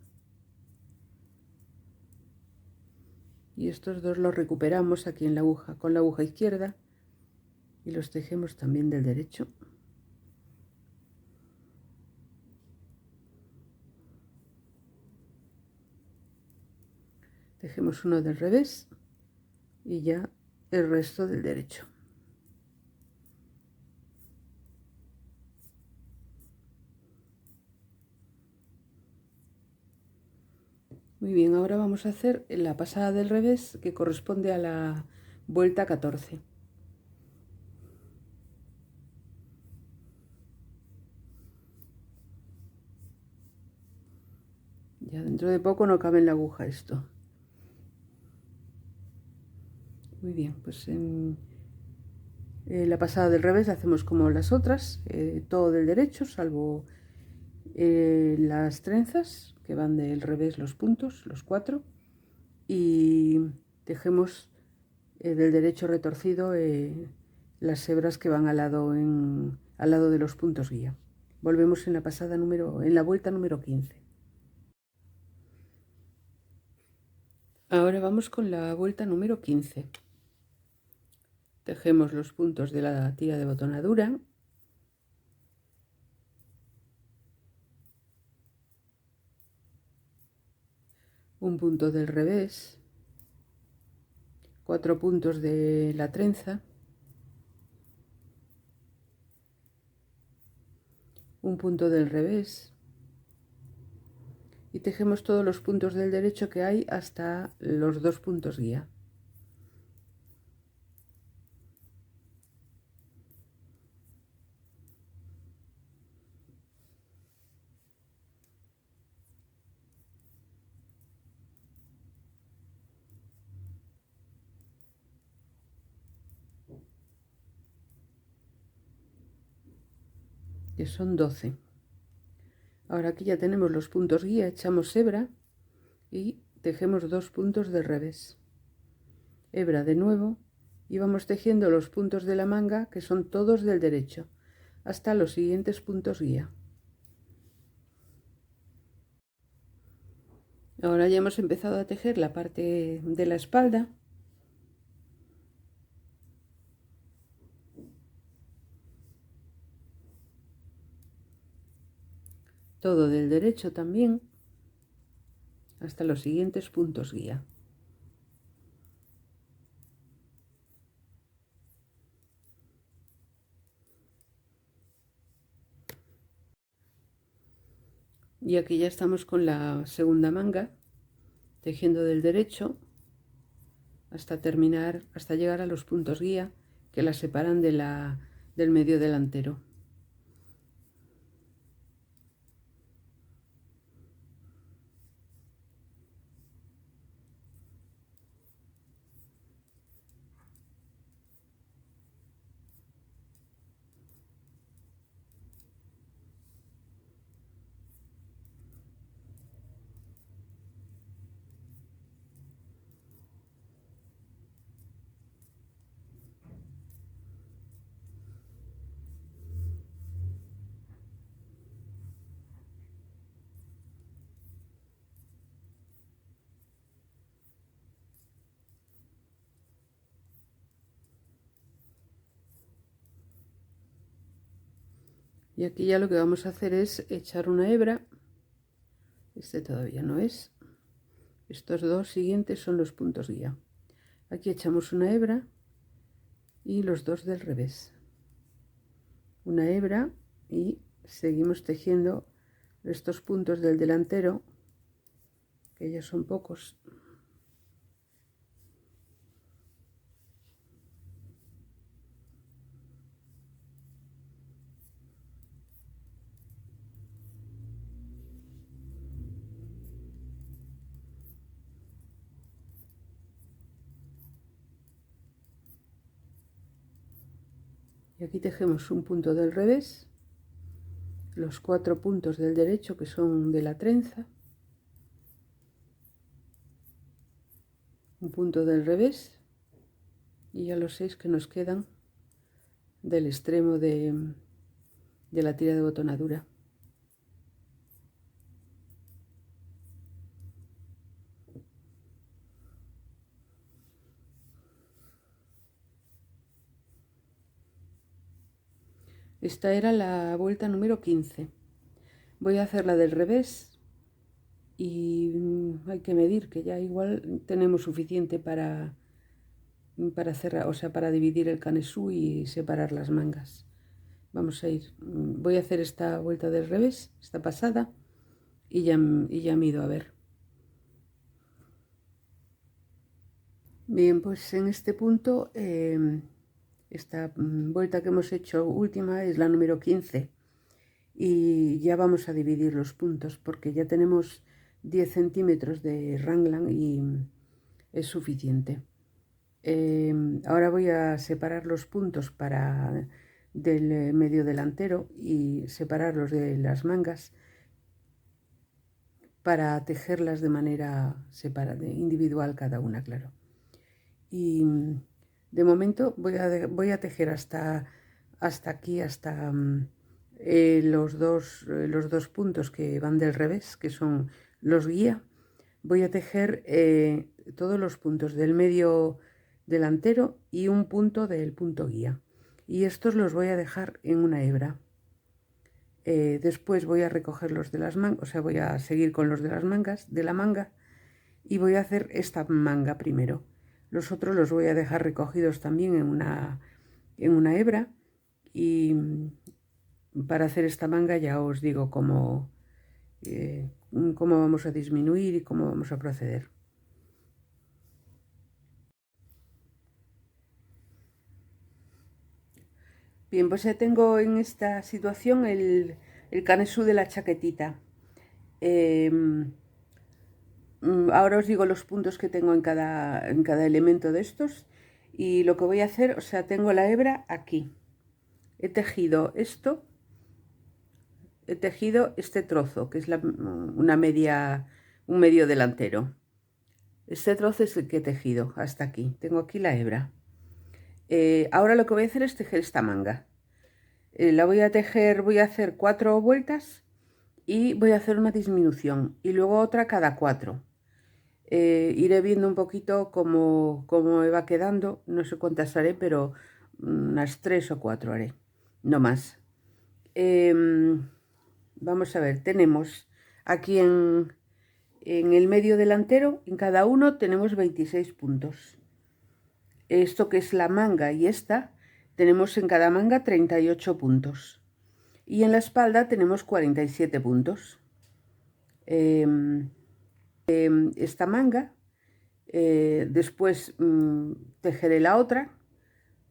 Y estos 2 los recuperamos aquí en la aguja, con la aguja izquierda. Y los tejemos también del derecho. Tejemos uno del revés y ya el resto del derecho. Muy bien, ahora vamos a hacer la pasada del revés, que corresponde a la vuelta 14. Ya dentro de poco no cabe en la aguja esto. Muy bien, pues en la pasada del revés la hacemos como las otras, todo del derecho, salvo las trenzas, que van del revés los puntos, los 4, y tejemos del derecho retorcido las hebras que van al lado de los puntos guía. Volvemos en la vuelta número 15. Ahora vamos con la vuelta número 15. Tejemos los puntos de la tira de botonadura. Un punto del revés. 4 puntos de la trenza. Un punto del revés. Y tejemos todos los puntos del derecho que hay hasta los 2 puntos guía. Que son 12. Ahora aquí ya tenemos los puntos guía, echamos hebra y tejemos 2 puntos del revés. Hebra de nuevo y vamos tejiendo los puntos de la manga, que son todos del derecho, hasta los siguientes puntos guía. Ahora ya hemos empezado a tejer la parte de la espalda. Todo del derecho también. hasta los siguientes puntos guía. Y aquí ya estamos con la segunda manga, tejiendo del derecho hasta terminar, hasta llegar a los puntos guía que la separan del medio delantero. Y aquí ya lo que vamos a hacer es echar una hebra. Este todavía no es. Estos dos siguientes son los puntos guía. Aquí echamos una hebra y los dos del revés. Una hebra y seguimos tejiendo estos puntos del delantero, que ya son pocos. Y aquí tejemos un punto del revés, los 4 puntos del derecho que son de la trenza, un punto del revés y ya los 6 que nos quedan del extremo de la tira de botonadura. Esta era la vuelta número 15. Voy a hacer la del revés y hay que medir, que ya igual tenemos suficiente para cerrar, o sea, para dividir el canesú y separar las mangas. Vamos a ir, voy a hacer esta vuelta del revés, esta pasada, y ya mido a ver. Bien, pues en este punto, esta vuelta que hemos hecho última es la número 15 y ya vamos a dividir los puntos porque ya tenemos 10 centímetros de raglan y es suficiente. Ahora voy a separar los puntos del medio delantero y separarlos de las mangas para tejerlas de manera separada, individual cada una, claro. Y de momento voy a tejer hasta aquí, hasta los dos puntos que van del revés, que son los guía. Voy a tejer todos los puntos del medio delantero y un punto del punto guía. Y estos los voy a dejar en una hebra. Después voy a recoger los de las mangas, o sea, voy a seguir con los de las mangas, de la manga, y voy a hacer esta manga primero. Los otros los voy a dejar recogidos también en una hebra y para hacer esta manga ya os digo cómo vamos a disminuir y cómo vamos a proceder. Bien, pues ya tengo en esta situación el canesú de la chaquetita. Ahora os digo los puntos que tengo en cada elemento de estos y lo que voy a hacer, o sea, tengo la hebra aquí. He tejido esto, he tejido este trozo, que es un medio delantero. Este trozo es el que he tejido hasta aquí. Tengo aquí la hebra. Ahora lo que voy a hacer es tejer esta manga. La voy a tejer, voy a hacer 4 vueltas y voy a hacer una disminución y luego otra cada 4. Iré viendo un poquito cómo me va quedando, no sé cuántas haré, pero unas 3 o 4 haré, no más. Vamos a ver, tenemos aquí En el medio delantero, en cada uno tenemos 26 puntos. Esto que es la manga y esta, tenemos en cada manga 38 puntos. Y en la espalda tenemos 47 puntos. Esta manga, después tejeré la otra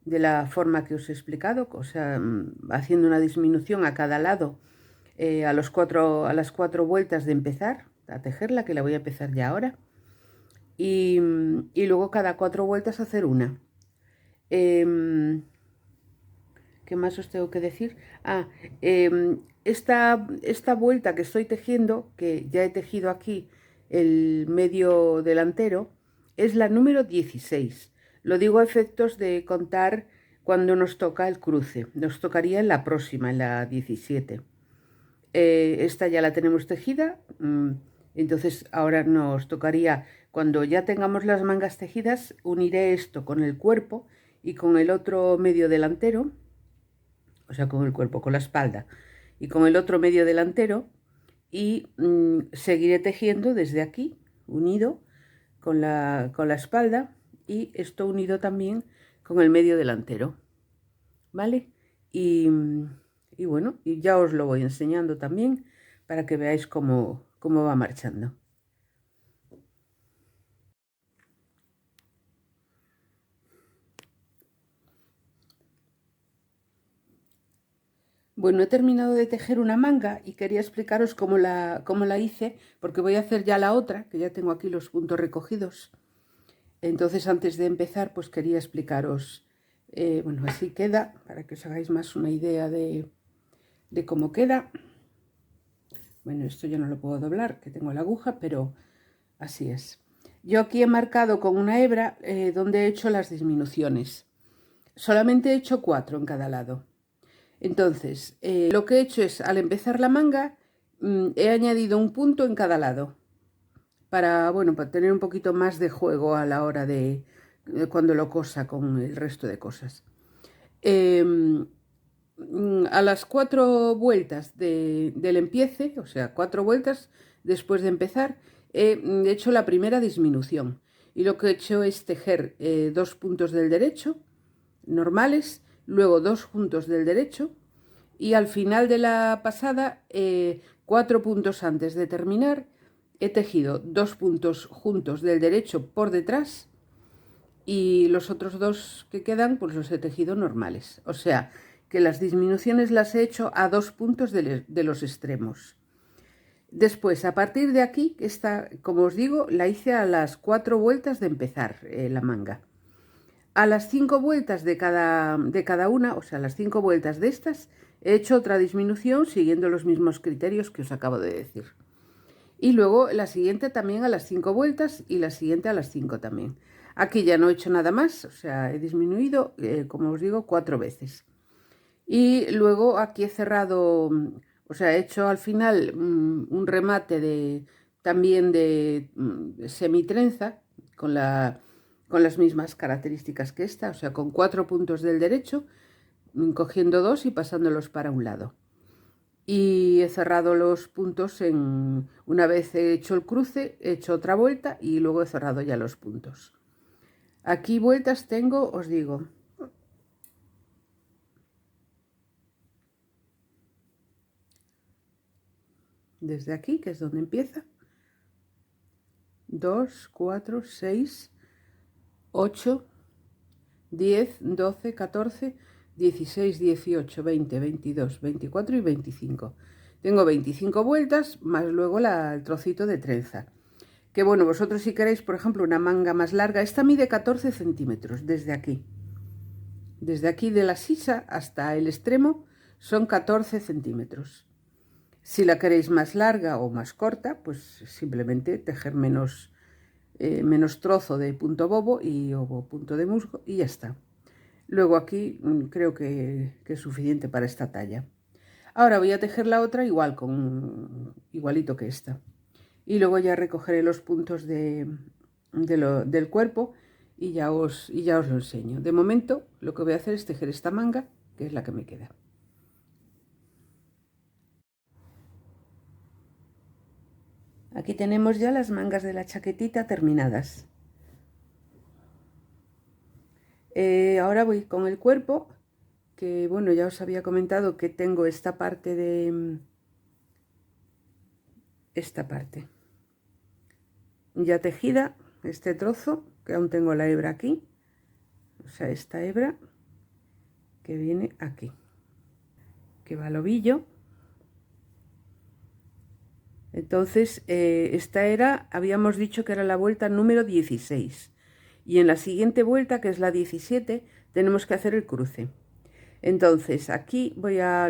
de la forma que os he explicado, o sea, haciendo una disminución a cada lado a las cuatro vueltas de empezar a tejerla, que la voy a empezar ya ahora, y luego cada 4 vueltas hacer una. ¿Qué más os tengo que decir? Esta vuelta que estoy tejiendo, que ya he tejido aquí el medio delantero, es la número 16. Lo digo a efectos de contar cuando nos toca el cruce. Nos tocaría en la próxima, en la 17. Esta ya la tenemos tejida, entonces ahora nos tocaría, cuando ya tengamos las mangas tejidas, uniré esto con el cuerpo y con el otro medio delantero, o sea, con el cuerpo, con la espalda, y con el otro medio delantero, y seguiré tejiendo desde aquí, unido con la espalda, y esto unido también con el medio delantero, ¿vale? Y bueno, y ya os lo voy enseñando también para que veáis cómo va marchando. Bueno, he terminado de tejer una manga y quería explicaros cómo la hice, porque voy a hacer ya la otra, que ya tengo aquí los puntos recogidos. Entonces, antes de empezar, pues quería explicaros, bueno, así queda, para que os hagáis más una idea de cómo queda. Bueno, esto ya no lo puedo doblar, que tengo la aguja, pero así es. Yo aquí he marcado con una hebra donde he hecho las disminuciones. Solamente he hecho 4 en cada lado. Entonces, lo que he hecho es, al empezar la manga, he añadido un punto en cada lado. Para, bueno, para tener un poquito más de juego a la hora de cuando lo cosa con el resto de cosas. A las 4 vueltas del empiece, o sea, 4 vueltas después de empezar, he hecho la primera disminución. Y lo que he hecho es tejer 2 puntos del derecho, normales, luego 2 puntos del derecho, y al final de la pasada, 4 puntos antes de terminar, he tejido 2 puntos juntos del derecho por detrás, y los otros 2 que quedan, pues los he tejido normales. O sea, que las disminuciones las he hecho a 2 puntos de los extremos. Después, a partir de aquí, esta, como os digo, la hice a las 4 vueltas de empezar la manga. A las 5 vueltas de cada una, o sea, las 5 vueltas de estas, he hecho otra disminución siguiendo los mismos criterios que os acabo de decir. Y luego la siguiente también a las 5 vueltas y la siguiente a las 5 también. Aquí ya no he hecho nada más, o sea, he disminuido, como os digo, 4 veces. Y luego aquí he cerrado, o sea, he hecho al final un remate también de semitrenza con las mismas características que esta, o sea, con 4 puntos del derecho, cogiendo 2 y pasándolos para un lado. Y he cerrado los puntos una vez he hecho el cruce, he hecho otra vuelta y luego he cerrado ya los puntos. Aquí vueltas tengo, os digo, desde aquí, que es donde empieza, 2, 4, 6, 8, 10, 12, 14, 16, 18, 20, 22, 24 y 25. Tengo 25 vueltas, más luego el trocito de trenza. Que bueno, vosotros si queréis, por ejemplo, una manga más larga, esta mide 14 centímetros desde aquí. Desde aquí de la sisa hasta el extremo son 14 centímetros. Si la queréis más larga o más corta, pues simplemente tejer menos trozo de punto bobo o punto de musgo y ya está. Luego aquí creo que es suficiente para esta talla. Ahora voy a tejer la otra igualito que esta. Y luego ya recogeré los puntos del cuerpo y ya os lo enseño. De momento lo que voy a hacer es tejer esta manga, que es la que me queda. Aquí tenemos ya las mangas de la chaquetita terminadas. Ahora voy con el cuerpo, que bueno, ya os había comentado que tengo esta parte de... esta parte ya tejida, este trozo, que aún tengo la hebra aquí, o sea, esta hebra que viene aquí, que va al ovillo. Entonces, esta era, habíamos dicho que era la vuelta número 16. Y en la siguiente vuelta, que es la 17, tenemos que hacer el cruce. Entonces, aquí voy a...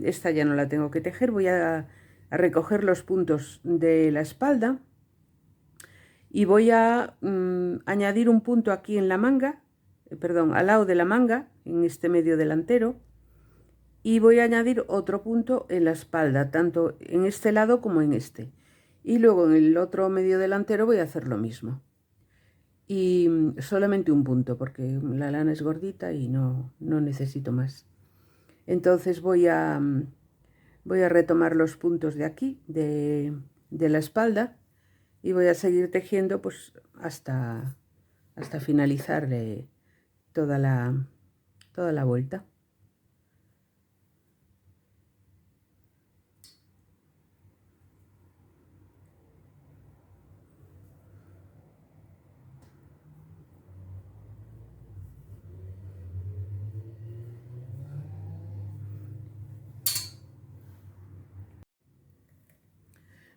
esta ya no la tengo que tejer, voy a recoger los puntos de la espalda. Y voy a añadir un punto aquí en la manga, perdón, al lado de la manga, en este medio delantero. Y voy a añadir otro punto en la espalda, tanto en este lado como en este. Y luego en el otro medio delantero voy a hacer lo mismo. Y solamente un punto, porque la lana es gordita y no necesito más. Entonces voy a retomar los puntos de aquí, de la espalda, y voy a seguir tejiendo pues hasta finalizar toda la vuelta.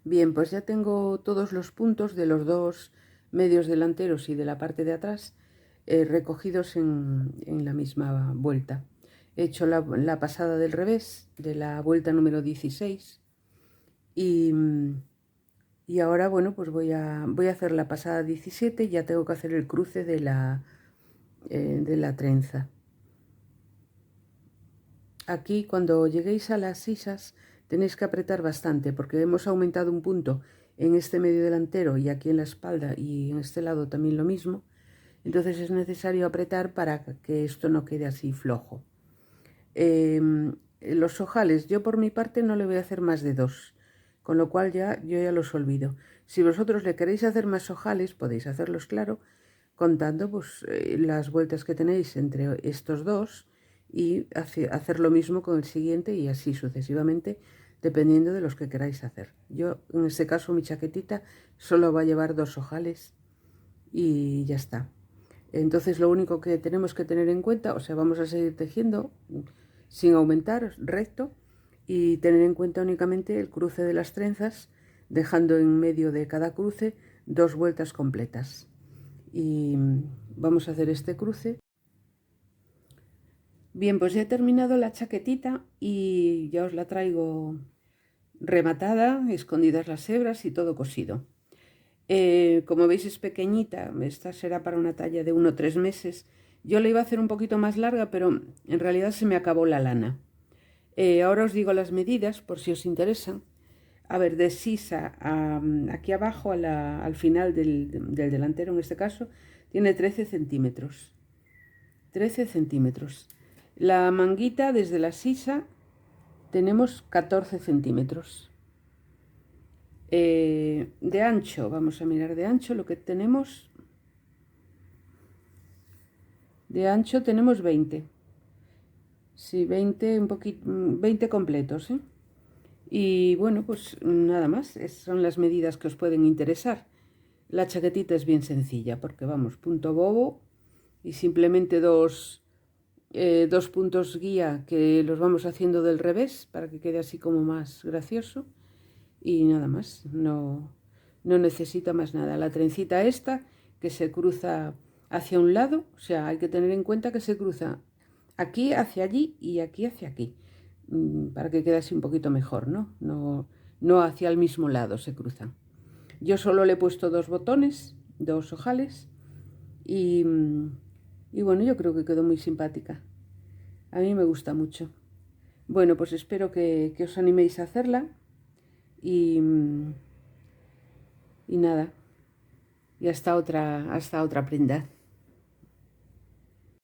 Bien, pues ya tengo todos los puntos de los dos medios delanteros y de la parte de atrás recogidos en la misma vuelta. He hecho la pasada del revés de la vuelta número 16 y ahora, bueno, pues voy a hacer la pasada 17 y ya tengo que hacer el cruce de la trenza. Aquí, cuando lleguéis a las sisas, tenéis que apretar bastante porque hemos aumentado un punto en este medio delantero y aquí en la espalda y en este lado también lo mismo. Entonces es necesario apretar para que esto no quede así flojo. Los ojales, yo por mi parte no le voy a hacer más de 2, con lo cual yo ya los olvido. Si vosotros le queréis hacer más ojales, podéis hacerlos, claro, contando pues, las vueltas que tenéis entre estos dos y hacer lo mismo con el siguiente y así sucesivamente, dependiendo de los que queráis hacer. Yo, en este caso, mi chaquetita solo va a llevar 2 ojales y ya está. Entonces lo único que tenemos que tener en cuenta, o sea, vamos a seguir tejiendo sin aumentar, recto, y tener en cuenta únicamente el cruce de las trenzas, dejando en medio de cada cruce 2 vueltas completas. Y vamos a hacer este cruce. Bien, pues ya he terminado la chaquetita y ya os la traigo rematada, escondidas las hebras y todo cosido. Como veis es pequeñita, esta será para una talla de 1 o 3 meses. Yo la iba a hacer un poquito más larga, pero en realidad se me acabó la lana. Ahora os digo las medidas por si os interesan. A ver, de sisa aquí abajo al final del delantero, en este caso, tiene 13 centímetros. 13 centímetros. La manguita desde la sisa tenemos 14 centímetros. De ancho, vamos a mirar de ancho lo que tenemos. De ancho tenemos 20. Sí, 20, un poquito, 20 completos, ¿eh? Y bueno, pues nada más, son las medidas que os pueden interesar. La chaquetita es bien sencilla porque vamos, punto bobo y simplemente dos puntos guía que los vamos haciendo del revés para que quede así como más gracioso y nada más, no necesita más nada. La trencita esta que se cruza hacia un lado, o sea, hay que tener en cuenta que se cruza aquí hacia allí y aquí hacia aquí, para que quede así un poquito mejor, ¿no? No hacia el mismo lado se cruzan. Yo solo le he puesto 2 botones, 2 ojales y bueno, yo creo que quedó muy simpática. A mí me gusta mucho. Bueno, pues espero que os animéis a hacerla y, y nada, y hasta otra prenda.